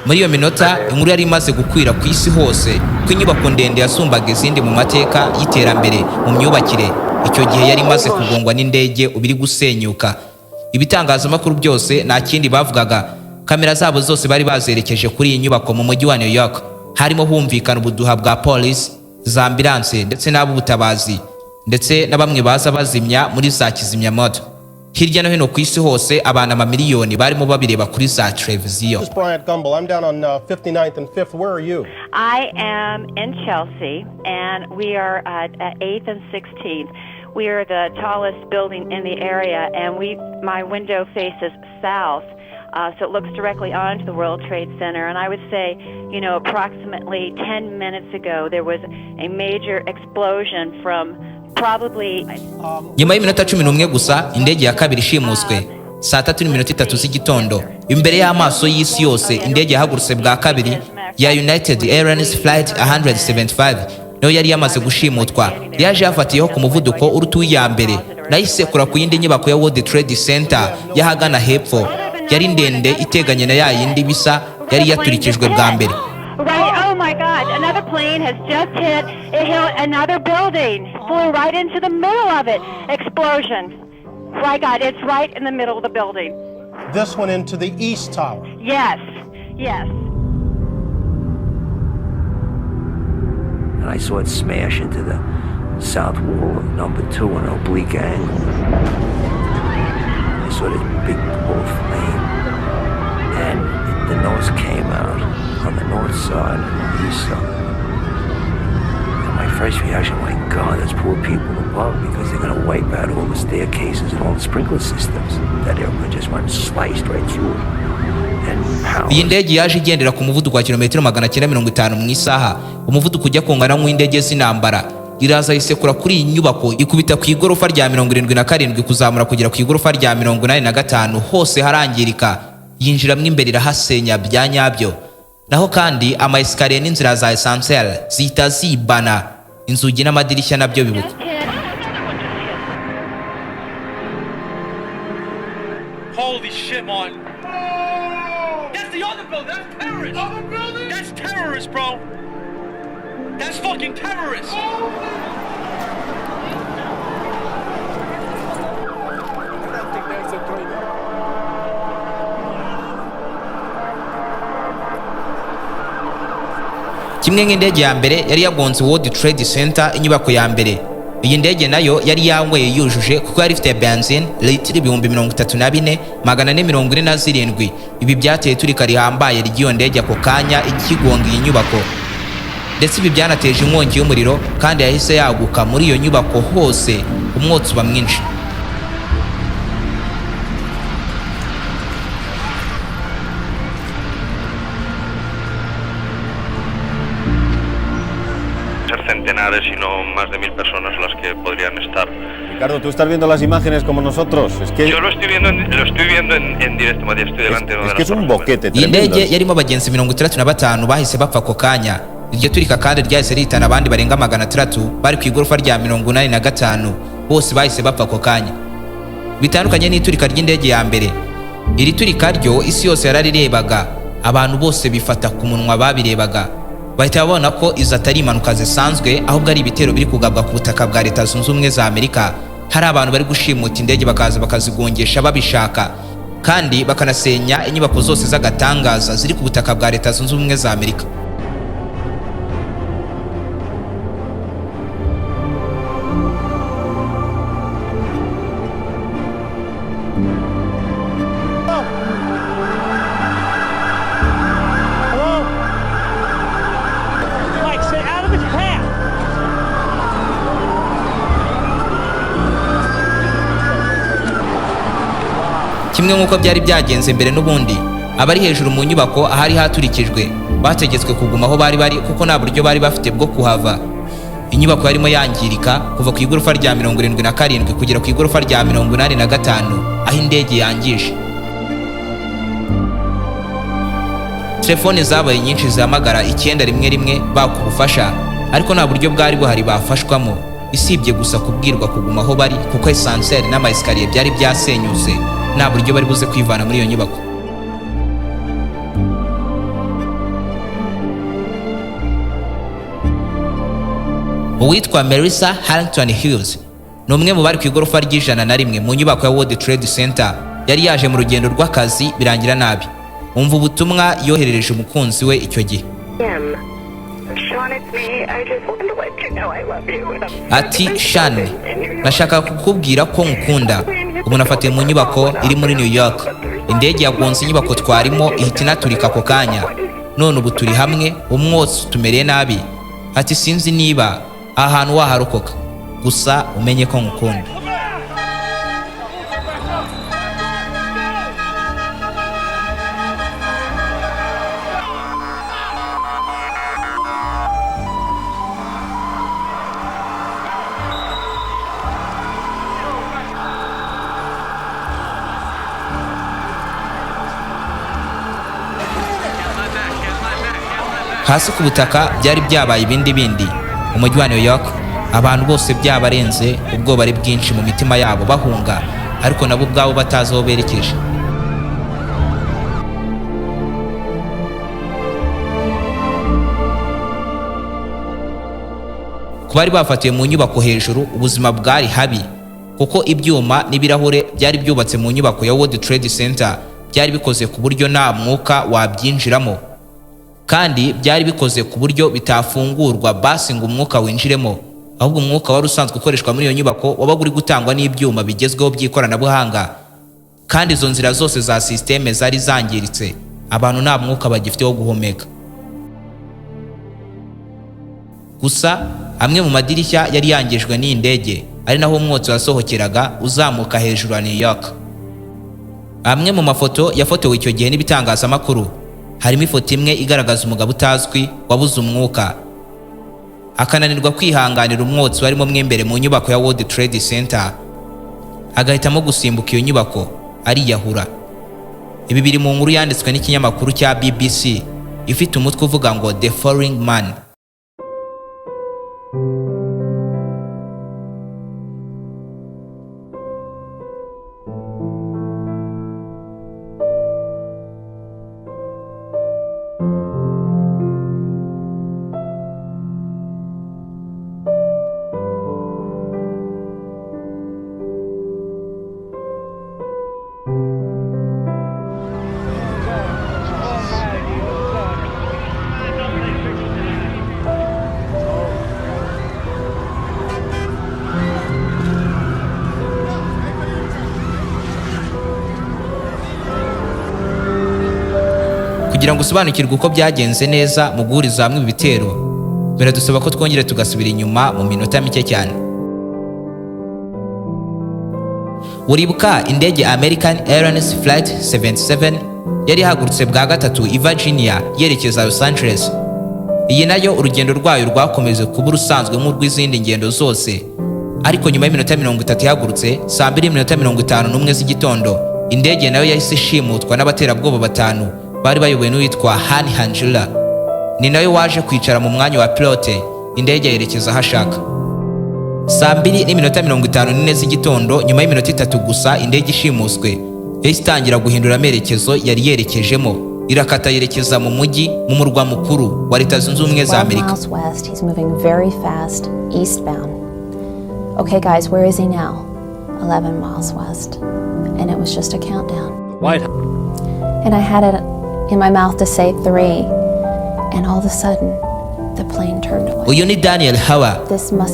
Muri iyo minota inkuru yari imaze gukwira ku isi hose ko inyubako ndende yasumbaga izindi mu mateka y'iterambere mu myubakire. Icyo gihe yari imaze kugongwa n'indege ubiri gusenyuka. Ibitangazamakuru byose nta kindi bavugaga, kamera zabo zose bari bazerekeje kuri iyi nyubako mu mujyi wa New York. Harimo humvikana ubuduha bwa police, za ambulance ndetse n'ab'ubutabazi ndetse na bamwe baza bazimya muri za kizimyamoto. Hirya no hino ku isi hose abantu amamiliyoni barimo babireba kuri za televiziyo. This is Bryant Gumbel. I'm down on 59th and 5th. Where are you? I am in Chelsea, and we are at 8th and 16th. We are the tallest building in the area, and my window faces south, so it looks directly onto the World Trade Center. And I would say, approximately 10 minutes ago, there was a major explosion from probably... Nyuma y'iminota 11 gusa indege ya kabiri ishimuswe saa 3:03 z'igitondo imbere y'amaso y'isi yose. Indege yahagurutse bwa kabiri ya United Airlines Flight 175 niyo yari yamaze gushimutwa. Yaje yafatiyeho ku muvuduko urutu ya mbere nayisekura ku yindi nyubako ya World Trade Center yahagana hepfo. Yari ndende iteganye na ya yindi bisa yari yaturikijwe bwa mbere. Oh my God, another plane has just hit another building, flew right into the middle of it. Explosion. My God, it's right in the middle of the building. This one into the East Tower. Yes, yes. And I saw it smash into the south wall of number 2 on an oblique angle. I saw this big ball of flame, and the nose came out on the north side and the east side. And my first reaction, my God, there's poor people above because they're going to wipe out all the staircases and all the sprinkler systems. That airplane just went sliced right through it. Iyi ndege yaje igendera ku muvuduko wa kilometero 950 mu isaha, umuvuduko ujya kungana nk'indege z'intambara. Iraza isekura kuri iyi nyubako ikubita ku igorofa rya 77 kuzamura kugera ku igorofa rya 85, hose harangirika. Yinjiramo imbere irahasenya bya nyabyo. Naho kandi ama escalier n'inzira za essentiel zihita zibana, inzugi n'amadirishya nabyo bibuka. Holy shit, man. That's the other building. That's terrorists. Other building? That's terrorists, bro. That's fucking terrorists. Kimwe nk'indege ya mbere yari yagonze World Trade Center inyubako ya mbere. Iyi ndege nayo yari yanyweye yujuje kuko yari ifite benzine litiro 34,447. Ibi byateye turika rihambaye ry'iyo ndege ako kanya ikigonga iyi nyubako. Ndetse ibi byanateje inkongi y'umuriro kandi yahise yaguka muri iyo nyubako hose, umwotsi uba mwinshi. centenares, si no más de 1000 personas las que podrían estar. Ricardo, ¿tú estás viendo las imágenes como nosotros? Es que... Yo lo estoy viendo en directo, Matías, estoy delante de es que es un boquete iyi tremendo. ndege yarimo abagenzi 35 bahise bapfa ako kanya. Iryo turika kandi ryahise rihitana abandi barenga 300 bari ku igorofa rya 85, bose bahise bapfa ako kanya. Bitandukanye n'iturika ry'indege ya mbere, iri turika ryo isi yose yararirebaga, abantu bose bifata ku munwa babirebaga, bahita babona ko izo atari impanuka zisanzwe ahubwo ari ibitero biri kugabwa ku butaka bwa Leta Zunze Ubumwe za Amerika. Hari abantu bari gushimuta indege bakaza bakazigongesha babishaka, kandi bakanasenya inyubako zose z'agatangaza ziri ku butaka bwa Leta Zunze Ubumwe za Amerika. Kimwe nk'uko byari byagenze mbere n'ubundi, abari hejuru mu nyubako ahari haturikijwe bategetswe kuguma aho bari kuko nta buryo bari bafite bwo kuhava. Inyubako yarimo yangirika kuva ku igorofa rya 77 kugera ku igorofa rya 85 aho indege yangije. Telefone zabaye nyinshi zihamagara 911 bakubufasha, ariko nta buryo bwari buhari bafashwamo, isibye gusa kubwirwa kuguma aho bari kuko esanseri n'amayesikariye byari byasenyutse, nta buryo bari buze kwivana muri iyo nyubako. Uwitwa Melissa Harrington Hughes ni umwe mu bari ku igorofa ry'101 mu nyubako ya World Trade Center. Yari yaje mu rugendo rw'akazi birangira nabi. Umva ubutumwa yoherereje umukunzi we icyo gihe. Ati Shane, nashaka kukubwira ko nkukunda. Ubu nafatiye mu nyubako iri muri New York. Indege yagonze inyubako twarimo ihita inaturika ako kanya. None ubu turi hamwe, umwotsi tumereye nabi. Ati sinzi niba ahantu waharokoka, gusa umenye ko nkukunda. Hasi ku butaka byari byabaye ibindi. Umujyi wa New York, abantu bose byabarenze, ubwoba ari bwinshi mu mitima yabo bahunga, ariko nabo ubwabo batazi aho berekeje. Ku bari bafatiwe mu nyubako hejuru, ubuzima bwari habi kuko ibyuma n'ibirahure byari byubatse mu nyubako ya World Trade Center byari bikoze ku buryo nta mwuka wabyinjiramo, kandi byari bikoze ku buryo bitafungurwa basi ngo umwuka winjiremo, ahubwo umwuka wari usanzwe ukoreshwa muri iyo nyubako wabaga uri gutangwa n'ibyuma bigezweho by'ikoranabuhanga, kandi izo nzira zose za systeme zari zangiritse, abantu nta mwuka bagifite wo guhumeka. Gusa amwe mu madirishya yari yangijwe n'iyi ndege, ari naho umwotsi wasohokeraga uzamuka hejuru ya New York. Amwe mu mafoto yafotowe icyo gihe n'ibitangazamakuru, harimo ifoto imwe igaragaza umugabo utazwi wabuze umwuka, akananirwa kwihanganira umwotsi warimo mw'imbere mu nyubako ya World Trade Center, agahitamo gusimbuka iyo nyubako ariyahura. Ibi biri mu nkuru yanditswe n'ikinyamakuru cya BBC ifite umutwe uvuga ngo The Falling Man. Kugira ngo usobanukirwe uko byagenze neza mu guhuriza hamwe ibitero, biradusaba ko twongera tugasubira inyuma mu minota mike cyane. Uribuka indege American Airlines Flight 77 yari ihagurutse bwa gatatu i Virginia yerekeza Los Angeles. iyi nayo urugendo rwayo rwakomeje kuba urusanzwe nk'urw'izindi ngendo zose, ariko nyuma y'iminota 30 ihagurutse saa 2:51 z'igitondo, indege nayo yahise ishimutwa n'abaterabwoba 5 bari bayobowe n'uwitwa Hani Hanjula. Ni nayo waje kwicara mu mwanya wa pilote, indege yerekeza ahashaka. Saa 2:54 z'igitondo, nyuma y'iminota 3 gusa indege ishimuswe, yahise itangira guhindura amerekezo yari yerekejemo, irakata yerekeza mu mujyi, mu murwa mukuru wa Leta Zunze Ubumwe za Amerika. Okay guys, where is he now? 11 miles west. And it was just a countdown. White. And I had it in my mouth to say 3. And all of a sudden, the plane turned away. Uyu ni Daniel Hawa,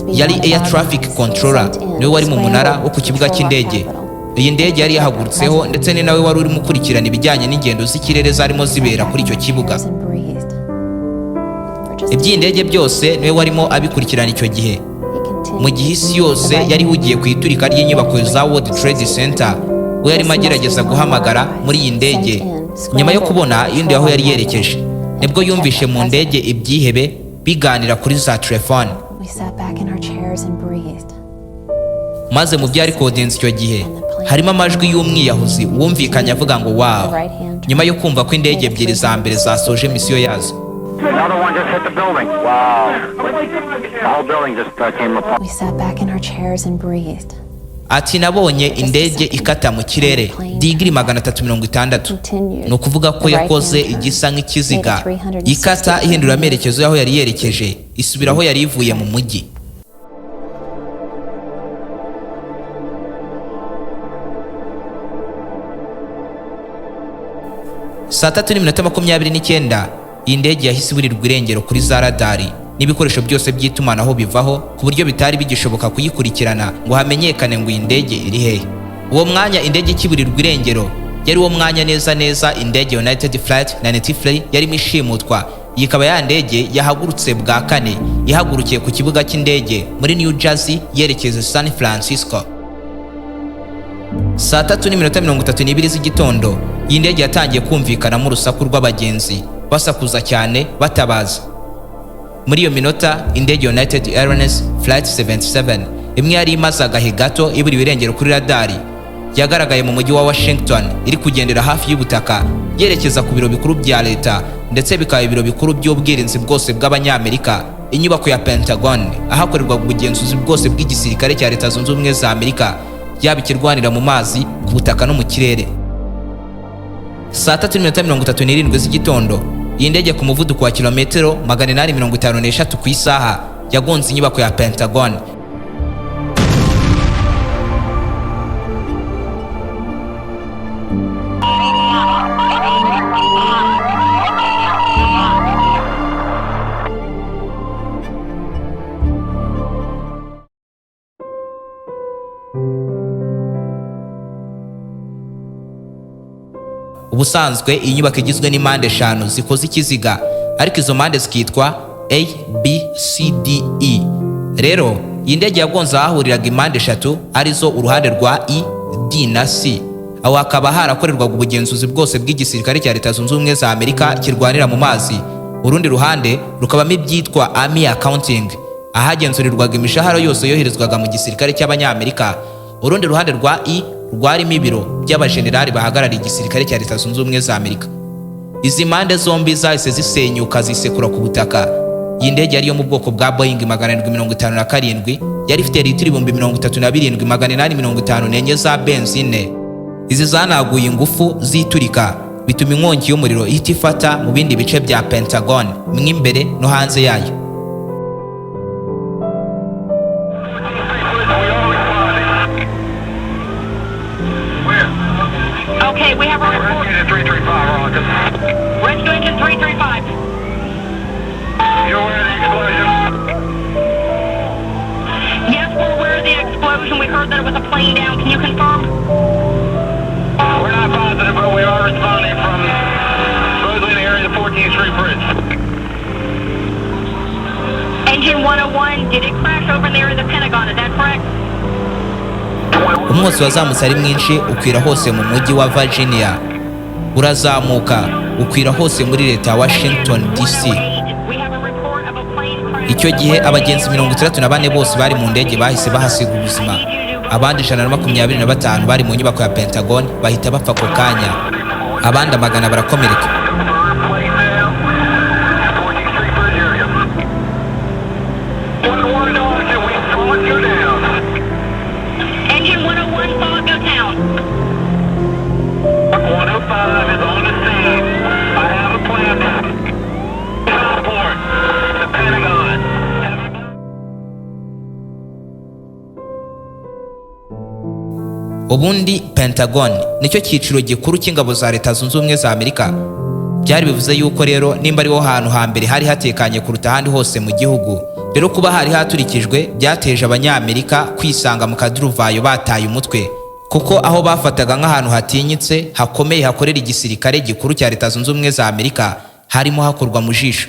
yari air traffic controller, niwe wari mu munara wo ku kibuga cy'indege. Iyi ndege yari yahagurutseho, ndetse ni nawe wari urimo ukurikirana ibijyanye n'ingendo z'ikirere zarimo zibera kuri icyo kibuga. Iby'indege byose niwe warimo abikurikirana icyo gihe, mu gihe isi yose yari hugiye ku iturika ry'inyubako za World Trade Center. We yarimo agerageza guhamagara muri iyi ndege. Nyuma yo kubona iyindi aho yari yerekeje, nibwo yumvishe mu ndege ibyihebe biganira kuri za telefone. Maze mu byari kodinze icyo gihe harimo amajwi y'umwiyahuzi wumvikanye avuga ngo wow, nyuma yo kumva ko indege ebyiri za mbere zasoje misiyo yazo. Another one just hit the building. Wow. The whole building just came apart. We sat back in our chairs and breathed. Ati nabonye indege ikata mu kirere digiri 360. Ni ukuvuga ko yakoze igisa nk'ikiziga, ikata ihindura amerekezo y'aho yari yerekeje, isubira aho yari ivuye mu mujyi. Saa 3:29 iyi ndege yahise iburirwa irengero kuri za radari n'ibikoresho byose by'itumanaho bivaho, ku buryo bitari bigishoboka kuyikurikirana ngo hamenyekane ngo iyi ndege iri hehe. Uwo mwanya indege ikiburirwa irengero yari uwo mwanya neza indege United Flight 93 yarimo ishimutwa. Iyi ikaba ya ndege yahagurutse bwa kane, ihagurukiye ku kibuga cy'indege muri New Jersey yerekeza San Francisco. Saa 3:32 z'igitondo iyi ndege yatangiye kumvikana mu rusaku rw'abagenzi basakuza cyane batabaza. Muri iyo minota indege United Airlines Flight 77 imwe yari imaze agahe gato iburi birengero kuri radari, yagaragaye mu mujyi wa Washington iri kugendera hafi y'ubutaka yerekeza ku biro bikuru bya leta, ndetse bikaba ibiro bikuru by'ubwirinzi bwose bw'abanyamerika, inyubako ya Pentagon ahakorerwa ubugenzuzi bwose bw'igisirikare cya Leta Zunze Ubumwe za Amerika, yaba ikirwanira mu mazi, ku butaka no mu kirere. Saa 3:37 z'igitondo iyi ndege ku muvuduko wa kilometero 853 ku isaha yagonze inyubako ya Pentagon. Ubusanzwe iyi nyubako igizwe n'impande 5 zikoze ikiziga, ariko izo mpande zikitwa A, B, C, D, E. Rero iyi ndege yagonze ahahuriraga impande 3 arizo uruhande rwa E, D na C. Aho hakaba harakorerwaga ubugenzuzi bwose bw'igisirikare cya Leta Zunze Ubumwe za Amerika kirwanira mu mazi. Urundi ruhande rukabamo ibyitwa Army Accounting, ahagenzurirwaga imishahara yose yoherezwaga mu gisirikare cy'Abanyamerika. Urundi ruhande rwa E rwarimo ibiro by'abajenerali bahagarariye igisirikare cya Leta Zunze Ubumwe za Amerika. Izi mpande zombi zahise zisenyuka zisekura ku butaka. Iyi ndege yari yo mu bwoko bwa Boeing 757 yari ifite litiro 37,854 za benzine. Izi zanaguye ingufu ziturika, bituma inkongi y'umuriro ihita ifata mu bindi bice bya Pentagon mw'imbere no hanze yayo. Okay, we have a report. Rescue 335, Rescue engine 335. You're aware of the explosion? Yes, we're aware of the explosion. We heard that it was a plane down. Can you confirm? We're not positive, but we are responding from supposedly in the area of the 14th Street Bridge. Engine 101, did it crash over in the area of the Pentagon? Is that correct? Umwotsi wazamutse ari mwinshi ukwira hose mu mujyi wa Virginia, urazamuka ukwira hose muri leta ya Washington DC. Icyo gihe abagenzi 64 bose bari mu ndege bahise bahasiga ubuzima. Abandi 125 bari mu nyubako ya Pentagon bahita bapfa ako kanya. Abandi amagana barakomereka. Engine 101, fog, go down. 105 is on the scene. I have a plan. Passport. The Pentagon. Ubundi Pentagon nicyo cyiciro gikuru cy'ingabo za Leta Zunze Ubumwe za Amerika. Byari bivuze yuko rero nimba ariho hantu hambere hari hatekanye kuruta ahandi hose mu gihugu, rero kuba hari haturikijwe byateje abanyamerika kwisanga mu kaduruvayo bataye umutwe, kuko aho bafataga nk'ahantu hatinyitse hakomeye hakorera igisirikare gikuru cya Leta Zunze Ubumwe za Amerika harimo hakorwa mu jisho.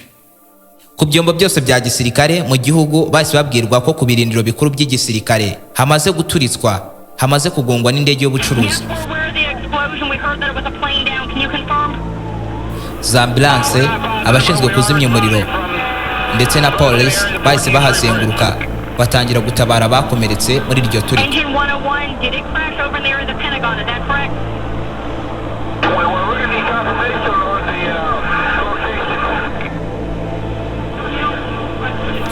Ku byombo byose bya gisirikare mu gihugu bahise babwirwa ko ku birindiro bikuru by'igisirikare hamaze guturitswa, hamaze kugongwa n'indege y'ubucuruzi. Za ambulance, abashinzwe kuzimya umuriro ndetse na police bahise bahazenguruka batangira gutabara abakomeretse muri iryo turika.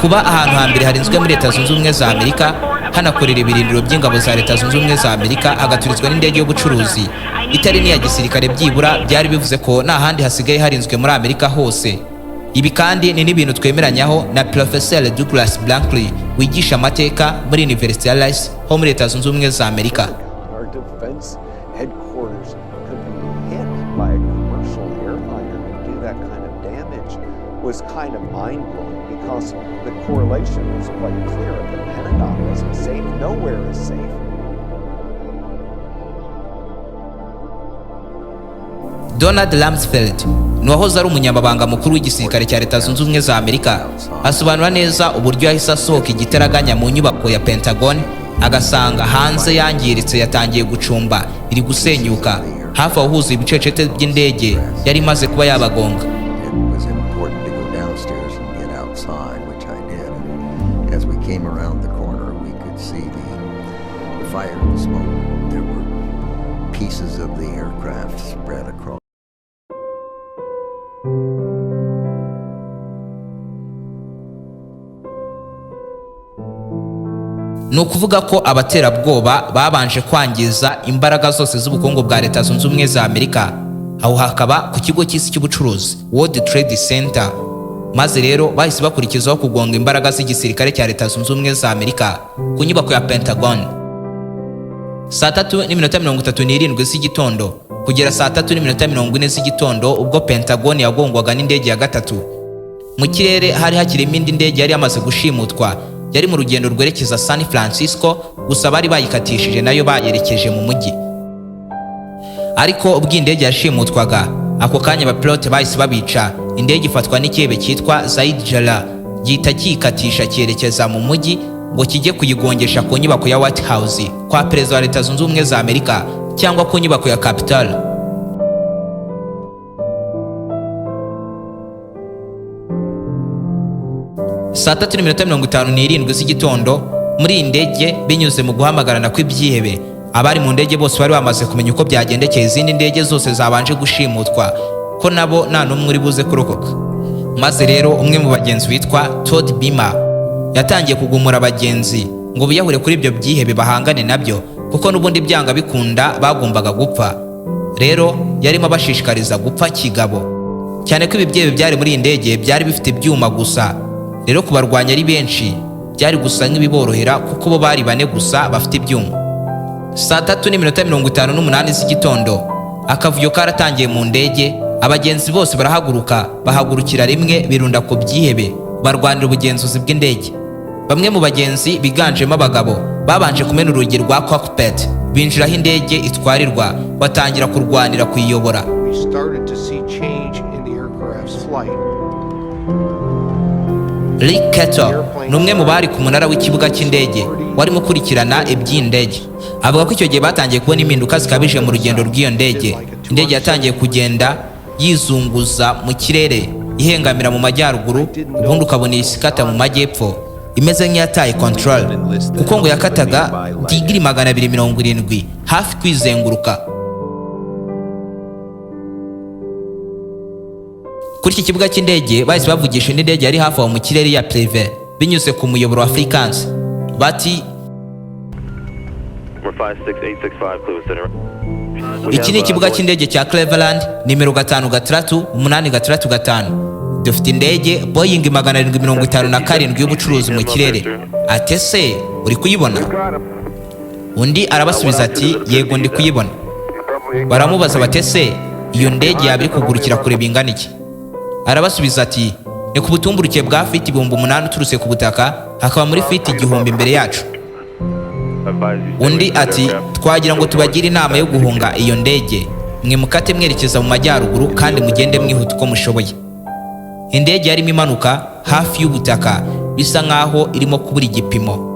Kuba ahantu hambere harinzwe muri Leta Zunze Ubumwe za Amerika hanakorera ibirindiro by'ingabo za Leta Zunze Ubumwe za Amerika hagaturizwa n'indege y'ubucuruzi itari n'iya gisirikare, byibura byari bivuze ko nta handi hasigaye harinzwe muri Amerika hose. Ibi kandi ni n'ibintu twemeranyaho na Professor Douglas Blankley wigisha amateka muri University ya Rice ho muri Leta Zunze Ubumwe za Amerika. Was kind of mind-blowing because the correlation was quite clear. The Pentagon wasn't safe. Nowhere is safe. Donald Rumsfeld ni wahoze ari umunyamabanga mukuru w'igisirikare cya Leta Zunze Ubumwe za Amerika, asobanura neza uburyo yahise asohoka igitaraganya mu nyubako ya Pentagon agasanga hanze yangiritse, yatangiye gucumba, iri gusenyuka, hafi aho huzuye ibicecete by'indege yari imaze kuba yabagonga. Came around the corner, we could see the fire and smoke. There were pieces of the aircraft spread across. Ni ukuvuga ko abaterabwoba babanje kwangiza imbaraga zose z'ubukungu bwa Leta Zunze Ubumwe za Amerika, aho hakaba ku kigo cy'isi cy'ubucuruzi World Trade Center. Maze rero bahise bakurikizaho kugonga imbaraga z'igisirikare cya Leta Zunze Ubumwe za Amerika ku nyubako ya Pentagon. Saa 3:37 z'igitondo kugera saa 3:40 z'igitondo ubwo Pentagon yagongwaga n'indege ya gatatu. Mu kirere hari hakirimo indi ndege yari yamaze gushimutwa, yari mu rugendo rwerekeza San Francisco, gusa bari bayikatishije nayo bayerekeje mu mujyi. Ariko ubwo indege yashimutwaga, ako kanya abapilote bahise babica, indege ifatwa n'ikirebe cyitwa Zaid Jala gihita kikatisha cyerekeza mu mujyi ngo kijye kuyigongesha ku nyubako ya White House kwa perezida wa Leta Zunze Ubumwe za Amerika cyangwa ku nyubako ya Capitol. Saa 3:57 z'igitondo muri iyi ndege binyuze mu guhamagarana kw'ibyihebe, abari mu ndege bose bari bamaze kumenya uko byagendekeye izindi ndege zose zabanje gushimutwa, ko nabo nta n'umwe uri buze kurokoka. Maze rero umwe mu bagenzi witwa Todd Bima yatangiye kugumura abagenzi ngo biyahure kuri ibyo byihebe bahangane nabyo, kuko n'ubundi byanga bikunda bagombaga gupfa. Rero yarimo abashishikariza gupfa kigabo, cyane ko ibi byihebe byari muri iyi ndege byari bifite ibyuma gusa. Rero kubarwanya ari benshi byari gusa nk'ibiborohera kuko bo bari bane gusa bafite ibyuma. Saa 3:58 z'igitondo akavuyo karatangiye mu ndege, abagenzi bose barahaguruka, bahagurukira rimwe birunda ku byihebe barwanira ubugenzuzi bw'indege. Bamwe mu bagenzi biganjemo abagabo babanje kumena urugi rwa cockpit, binjiraho indege itwarirwa, batangira kurwanira kuyiyobora. Rick Keto ni umwe mu bari ku munara w'ikibuga cy'indege warimo kurikirana iby'indege. Avuga ko icyo gihe batangiye kubona impinduka zikabije mu rugendo rw'iyo ndege. Indege yatangiye kugenda yizunguza mu kirere ihengamira mu majyaruguru, ubundi ukabona isikata mu majyepfo imeze nk'iyataye control, kuko ngo yakataga digiri 270 hafi kwizenguruka. Kuri iki kibuga cy'indege bahise bavugisha indi ndege yari hafi aho mu kirere ya prive binyuze ku muyoboro wa frequency bati iki ni ikibuga cy'indege cya Cleveland nimero 5-8-835. Dufite indege Boeing 757 y'ubucuruzi mu kirere. Ate se uri kuyibona? Undi arabasubiza ati yego ndi kuyibona. Baramubaza batese iyo ndege yabiri kugurukira kure bingana iki? Arabasubiza ati ni ku butumburuke bwa feet 8,000 uturutse ku butaka, hakaba muri feet 1,000 imbere yacu. Undi ati twagira ngo tubagire inama yo guhunga iyo ndege, mwe mukate mwerekeza mu majyaruguru kandi mugende mwihuta uko mushoboye. Indege yarimo imanuka hafi y'ubutaka bisa nkaho irimo kubura igipimo.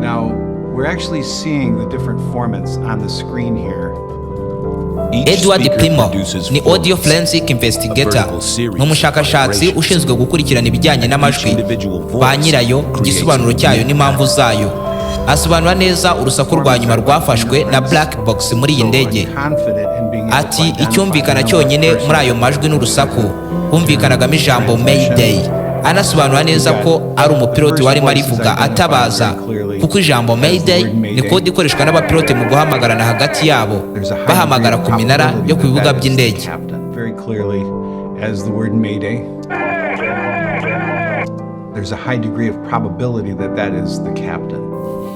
Now, we're actually seeing the different formats on the screen here. Edward Primo ni audio forensic investigator, n'umushakashatsi ushinzwe gukurikirana ibijyanye n'amajwi, ba nyirayo, igisobanuro cyayo n'impamvu zayo. Asobanura neza urusaku rwa nyuma rwafashwe na black box muri iyi ndege. Ati icyumvikana cyonyine muri ayo majwi n'urusaku humvikanagamo ijambo Mayday. Anasobanura neza ko ari umupiloti warimo arivuga atabaza, kuko ijambo Mayday ni kode ikoreshwa n'abapilote mu guhamagarana hagati yabo bahamagara ku minara yo ku bibuga by'indege. There's a high degree of probability that is the captain.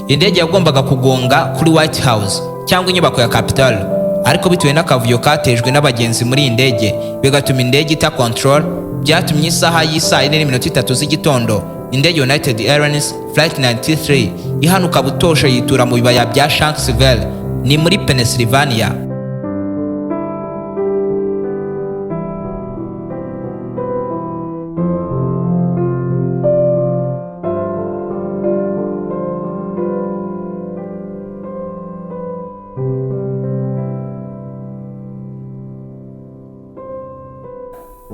Indege yagombaga kugonga kuri White House cyangwa inyubako ya Capitol, ariko bitewe n'akavuyo katejwe n'abagenzi muri iyi ndege bigatuma indege ita control, byatumye isaha y'isa 4:03 z'igitondo indege United Airlines Flight 93 ihanuka butosha yitura mu bibaya bya Shanksville ni muri Pennsylvania.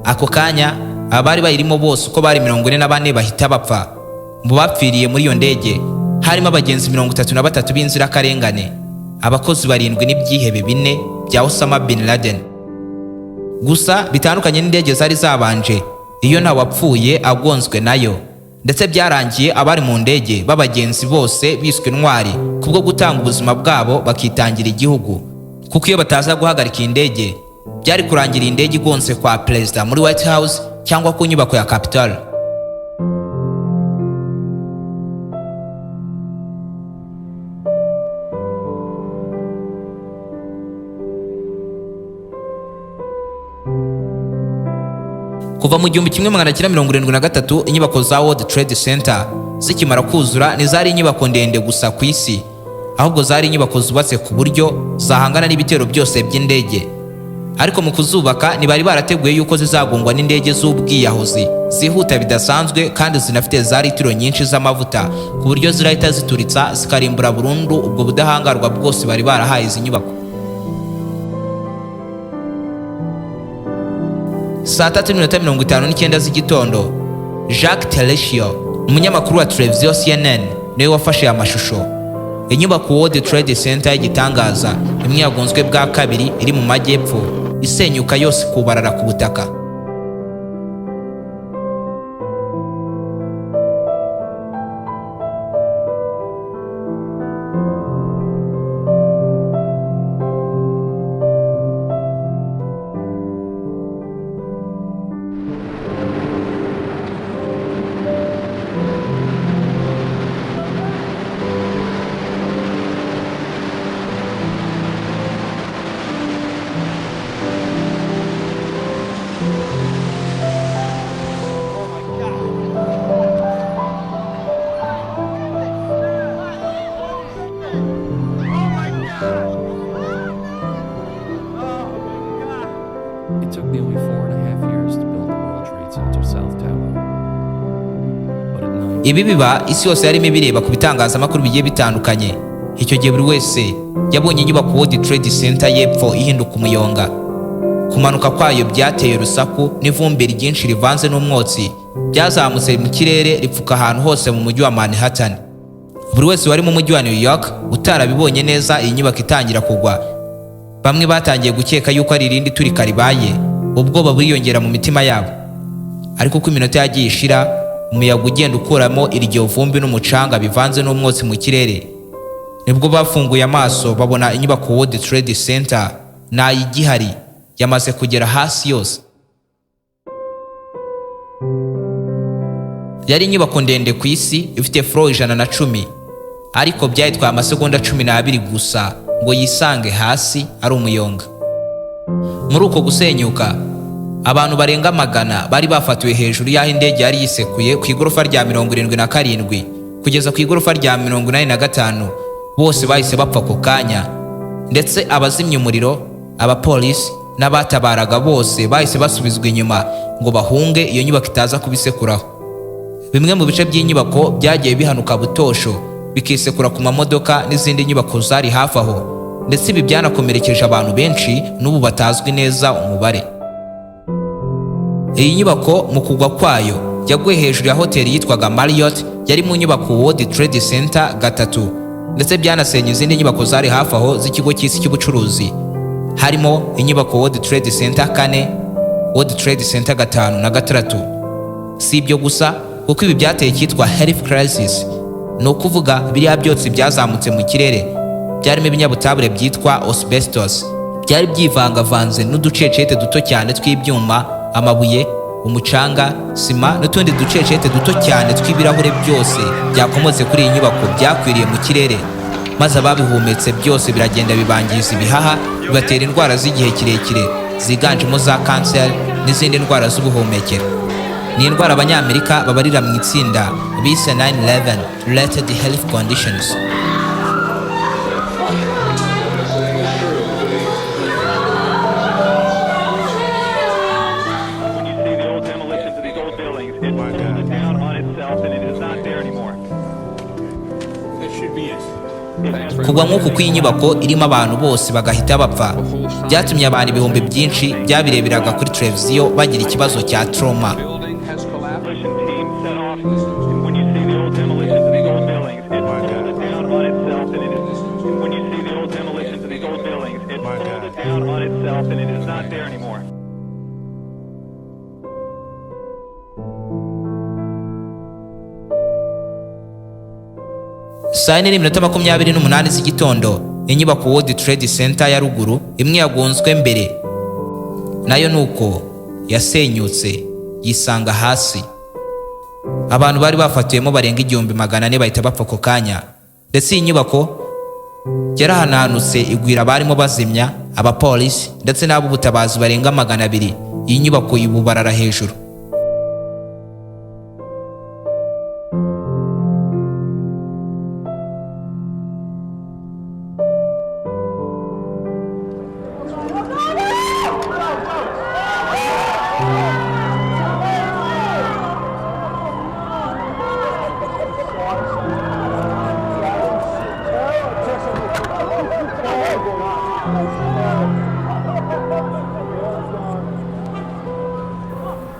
Ako kanya abari bayirimo bose uko bari 44 bahita bapfa. Mu bapfiriye muri iyo ndege harimo abagenzi 33 b'inzirakarengane, abakozi 7 n'ibyihebe 4 bya Osama bin Laden. Gusa bitandukanye n'indege zari zabanje, iyo nta wapfuye agonzwe nayo, ndetse byarangiye abari mu ndege b'abagenzi bose biswe ntwari kubwo gutanga ubuzima bwabo bakitangira igihugu, kuko iyo bataza guhagarika indege byari kurangira indege igonze kwa perezida muri White House cyangwa ku nyubako ya Capitol. Kuva mu 1973 inyubako za World Trade Center zikimara kuzura ntizari inyubako ndende gusa ku isi, ahubwo zari inyubako zubatse ku buryo zahangana n'ibitero byose by'indege. Ariko mu kuzubaka ntibari barateguye yuko zizagongwa n'indege z'ubwiyahuzi zihuta bidasanzwe kandi zinafite za litiro nyinshi z'amavuta ku buryo zirahita zituritsa zikarimbura burundu ubwo budahangarwa bwose bari barahaye izi nyubako. Saa 3:59 z'igitondo, Jacques Teleshio, umunyamakuru wa televiziyo CNN, niwe wafashe amashusho. Inyubako World Trade Center y'igitangaza imwe yagonzwe bwa kabiri iri mu majyepfo isenyuka yose kubarara ku butaka. It took nearly 4.5 years to build the World Trade Center South Tower. Ibi biba isi yose yarimo ibireba ku bitangazamakuru bigiye bitandukanye. icyo gihe buri wese yabonye inyubako World Trade Center y'epfo ihinduka umuyonga. Kumanuka kwayo byateye urusaku n'ivumbi ryinshi rivanze n'umwotsi byazamutse mu kirere ripfuka ahantu hose mu mujyi wa Manhattan. Buri wese wari mu mujyi wa New York utarabibonye neza iyi nyubako itangira kugwa. Bamwe batangiye gukeka yuko ari irindi turika ribaye, ubwoba buriyongera mu mitima yabo. Ariko uko iminota yagiye ishira, umuyaga ugenda ukuramo iryo vumbi n'umucanga bivanze n'umwotsi mu kirere, nibwo bafunguye amaso babona inyubako World Trade Center igihari yamaze kugera hasi yose. Yari inyubako ndende ku isi ifite floor 110, ariko byayitwaye amasegonda 12 gusa ngo yisange hasi ari umuyonga. Muri uko gusenyuka, abantu barenga magana bari bafatiwe hejuru y'aho indege yari yisekuye ku igorofa rya 77 kugeza ku igorofa rya 85. Bose bahise bapfa ku kanya, ndetse abazimya umuriro, abapolisi n'abatabaraga bose bahise basubizwa inyuma ngo bahunge iyo nyubako itaza kubisekuraho. Bimwe mu bice by'inyubako byagiye bihanuka butosho bikisekura ku mamodoka n'izindi nyubako zari hafi aho, ndetse ibi byanakomerekeje abantu benshi n'ubu batazwi neza umubare. Iyi nyubako mu kugwa kwayo yaguye hejuru ya hoteli yitwaga Marriott yari mu nyubako World Trade Center 3, ndetse byanasenye izindi nyubako zari hafi aho z'ikigo cy'isi cy'ubucuruzi, harimo inyubako World Trade Center 4, World Trade Center 5 na 6. Si ibyo gusa, kuko ibi byateye cyitwa health crisis, ni ukuvuga biriya byotsi byazamutse mu kirere byarimo ibinyabutabire byitwa asbestos, byari byivangavanze n'uducecete duto cyane tw'ibyuma, amabuye, umucanga, sima n'utundi ducecete duto cyane tw'ibirahure byose byakomotse kuri iyi nyubako byakwiriye mu kirere, maze ababihumetse byose biragenda bibangiza ibihaha, bibatera indwara z'igihe kirekire ziganjemo za kanseri n'izindi ndwara z'ubuhumekero. Ni indwara abanyamerika babarira mu itsinda bise 9/11 related health conditions. Kugwa nk'uku kw'iyi nyubako irimo abantu bose bagahita bapfa byatumye abantu ibihumbi byinshi byabireberaga kuri televiziyo bagira ikibazo cya trauma. Saa 4:28 z'igitondo, inyubako World Trade Center ya ruguru imwe yagonzwe mbere, nayo nuko yasenyutse yisanga hasi. Abantu bari bafatiyemo barenga 1,400 bahita bapfa ku kanya, ndetse iyi nyubako yarahananutse igwira barimo bazimya, abapolisi ndetse n'abo butabazi barenga 200. Iyi nyubako ibubarara hejuru.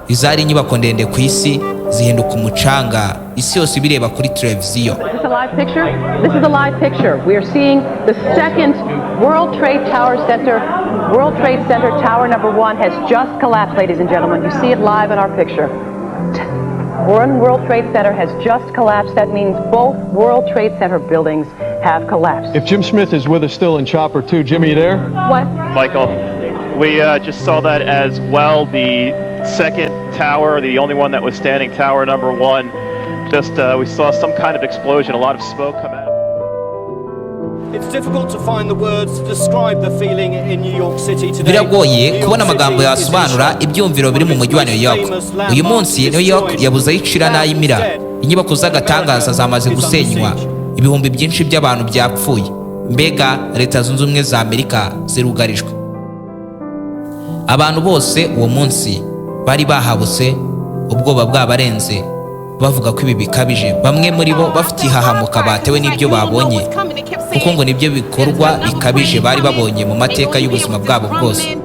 Izari inyubako ndende ku isi zihinduka umucanga, isi yose bireba kuri televiziyo. This is a live picture. This is a live picture. We are seeing the second World Trade Tower Center. World Trade Center Tower number 1 has just collapsed, ladies and gentlemen. You see it live in our picture. One World Trade Center has just collapsed. That means both World Trade Center buildings have collapsed. If Jim Smith is with us still in Chopper 2, Jimmy, you there? What? Michael, we just saw that as well. The second tower, the only one that was standing, tower number 1, just we saw some kind of explosion, a lot of smoke come out. It's difficult to find the words to describe the feeling in New York City today. Biragoye kubona amagambo yasobanura ibyumviro biri mu mujyi wa New York. Uyu munsi New York yabuze ayicira n'ayimira. Inyubako z'agatangaza zamaze gusenywa, ibihumbi byinshi by'abantu byapfuye. Mbega Leta Zunze Ubumwe za Amerika zirugarijwe. Abantu bose uwo munsi bari bahabutse, ubwoba bwabarenze, bavuga ko ibi bikabije, bamwe muri bo bafite ihahamuka batewe n'ibyo babonye kuko ngo nibyo bikorwa bikabije bari babonye mu mateka y'ubuzima bwabo bwose.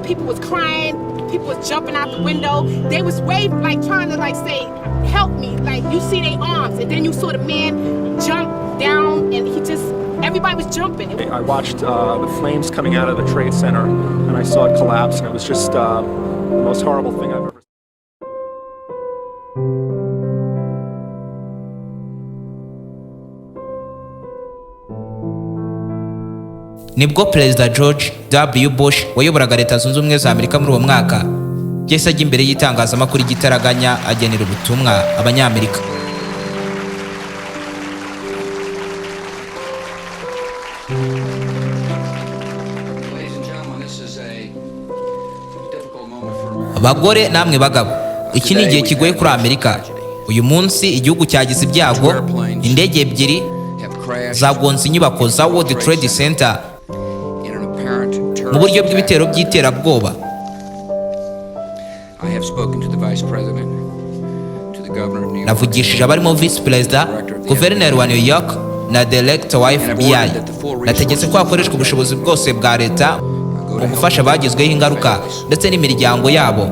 People was jumping out the window. They was waving, like trying to like say, help me. Like you see their arms, and then you saw the man jump down, and he just, everybody was jumping. I watched the flames coming out of the Trade Center, and I saw it collapse, and it was just the most horrible thing I've ever seen. Nibwo Perezida George W. Bush wayoboraga Leta Zunze Ubumwe za Amerika muri uwo mwaka yahise ajya imbere y'itangazamakuru igitaraganya agenera ubutumwa abanyamerika. Bagore namwe bagabo, iki ni igihe kigoye kuri Amerika. Uyu munsi igihugu cyagize ibyago, indege ebyiri zagonze inyubako za World Trade Center mu buryo bw'ibitero by'iterabwoba. Navugishije abarimo Vice Perezida, Guverineri wa New York na Director wa FBI. Nategetse ko hakoreshwa ubushobozi bwose bwa leta mu gufasha abagizweho ingaruka ndetse n'imiryango yabo,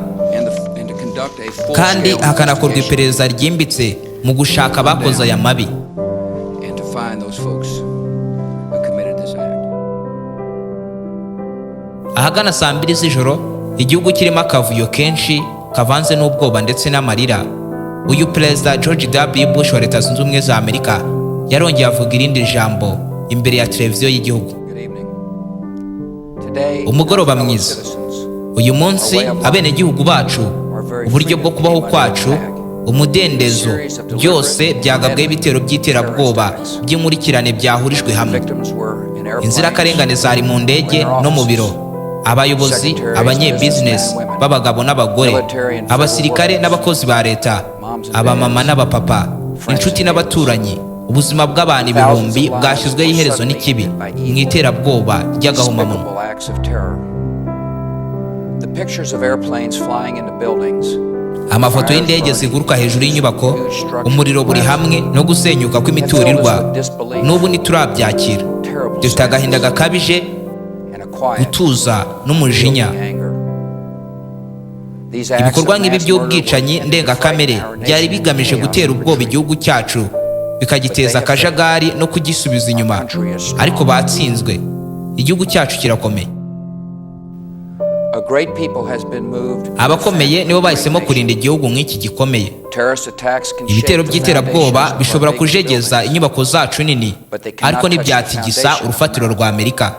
kandi hakanakorwa iperereza ryimbitse mu gushaka abakoze aya mabi. Ahagana saa 2 z'ijoro, igihugu kirimo akavuyo kenshi kavanze n'ubwoba ndetse n'amarira, uyu Perezida George W. Bush wa Leta Zunze Ubumwe za Amerika yarongeye avuga irindi jambo imbere ya televiziyo y'igihugu. Umugoroba mwiza. Uyu munsi abenegihugu bacu, uburyo bwo kubaho kwacu, umudendezo, byose byagabweho ibitero by'iterabwoba by'inkurikirane byahurijwe hamwe. Inzirakarengane zari mu ndege no mu biro, abayobozi, abanyebusiness b'abagabo n'abagore, abasirikare n'abakozi ba leta, abamama n'abapapa, inshuti n'abaturanyi. Ubuzima bw'abantu ibihumbi bwashyizweho iherezo n'ikibi mu iterabwoba ry'agahomamunwa. Amafoto y'indege ziguruka hejuru y'inyubako, umuriro buri hamwe no gusenyuka kw'imiturirwa, n'ubu ntiturabyakira. Dufite agahinda gakabije, gutuza n'umujinya. Ibikorwa nk'ibi by'ubwicanyi ndengakamere byari bigamije gutera ubwoba igihugu cyacu, bikagiteza akajagari no kugisubiza inyuma, ariko batsinzwe. Igihugu cyacu kirakomeye. Abakomeye nibo bahisemo kurinda igihugu nk'iki gikomeye. Ibitero by'iterabwoba bishobora kujegeza inyubako zacu nini, ariko ntibyatigisa urufatiro rwa Amerika.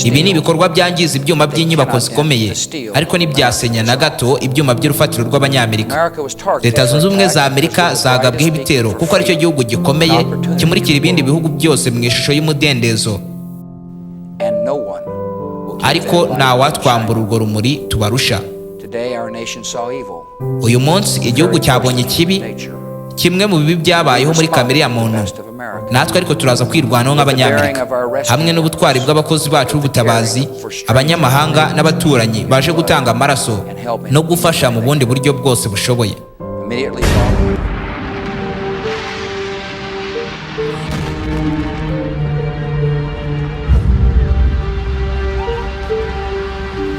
Ibi ni ibikorwa byangiza ibyuma by'inyubako zikomeye, ariko ntibyasenya na gato ibyuma by'urufatiro rw'abanyamerika. Leta Zunze Ubumwe za Amerika zagabweho ibitero kuko aricyo gihugu gikomeye kimurikira ibindi bihugu byose mu ishusho y'umudendezo, ariko ntawatwambura urwo rumuri tubarusha. Uyu munsi igihugu cyabonye ikibi, kimwe mu bibi byabayeho muri kamere ya muntu. Natwe ariko turaza kwirwanaho nk'abanyamerika, hamwe n'ubutwari bw'abakozi bacu b'ubutabazi, abanyamahanga n'abaturanyi baje gutanga amaraso no gufasha mu bundi buryo bwose bushoboye.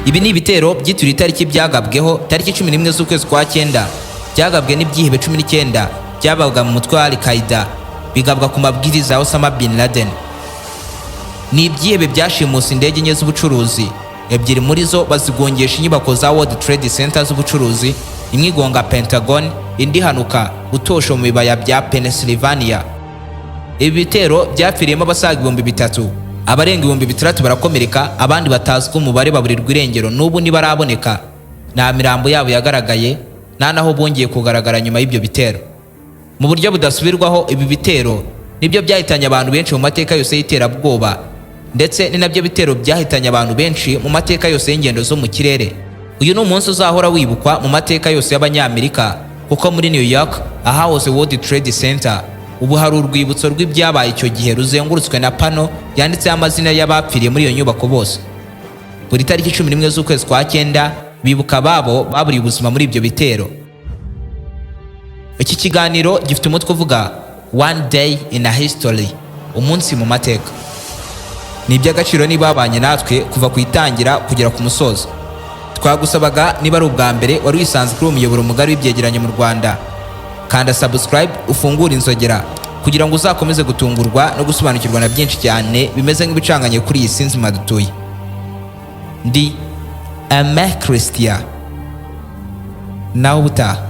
Ibi ni ibitero byitiriwe itariki byagabweho tariki 11 z'ukwezi kwa 9, byagabwe n'ibyihebe 19 byabaga mu mutwe wa Al-Qaeda, bigabwa ku mabwiriza ya Osama bin Laden. Ni ibyihebe byashimuse indege enye z'ubucuruzi, ebyiri muri zo bazigongesha inyubako za World Trade Center z'ubucuruzi, imwe igonga Pentagon, indi hanuka utosho mu bibaya bya Pennsylvania. Ibi bitero byapfiriyemo abasaga 3,000, abarenga 6,000 barakomereka, abandi batazwi umubare baburirwa irengero n'ubu ntibaraboneka. Nta mirambo yabo yagaragaye, nta naho bongeye kugaragara nyuma y'ibyo bitero. Mu buryo budasubirwaho, ibi bitero nibyo byahitanye abantu benshi mu mateka yose y'iterabwoba, ndetse ni nabyo bitero byahitanye abantu benshi mu mateka yose y'ingendo zo mu kirere. Uyu ni umunsi uzahora wibukwa mu mateka yose y'abanyamerika, kuko muri New York ahahoze World Trade Center ubu hari urwibutso rw'ibyabaye icyo gihe ruzengurutswe na pano yanditseho amazina y'abapfiriye muri iyo nyubako bose. Buri tariki 11 z'ukwezi kwa 9 bibuka ababo baburiye ubuzima muri ibyo bitero. Iki kiganiro gifite umutwe uvuga One Day in a History, umunsi mu mateka. Ni iby'agaciro niba babanye natwe kuva ku itangira kugera ku musozo. Twagusabaga niba ari ubwa mbere wari wisanze kuri umuyoboro mugari w'ibyegeranyo mu Rwanda, kanda subscribe ufungure inzogera kugira ngo uzakomeze gutungurwa no gusobanukirwa na byinshi cyane bimeze nk'ibicanganye kuri iyi sinzi madutuye. Ndi Aime Christian. Nawe ubutaha.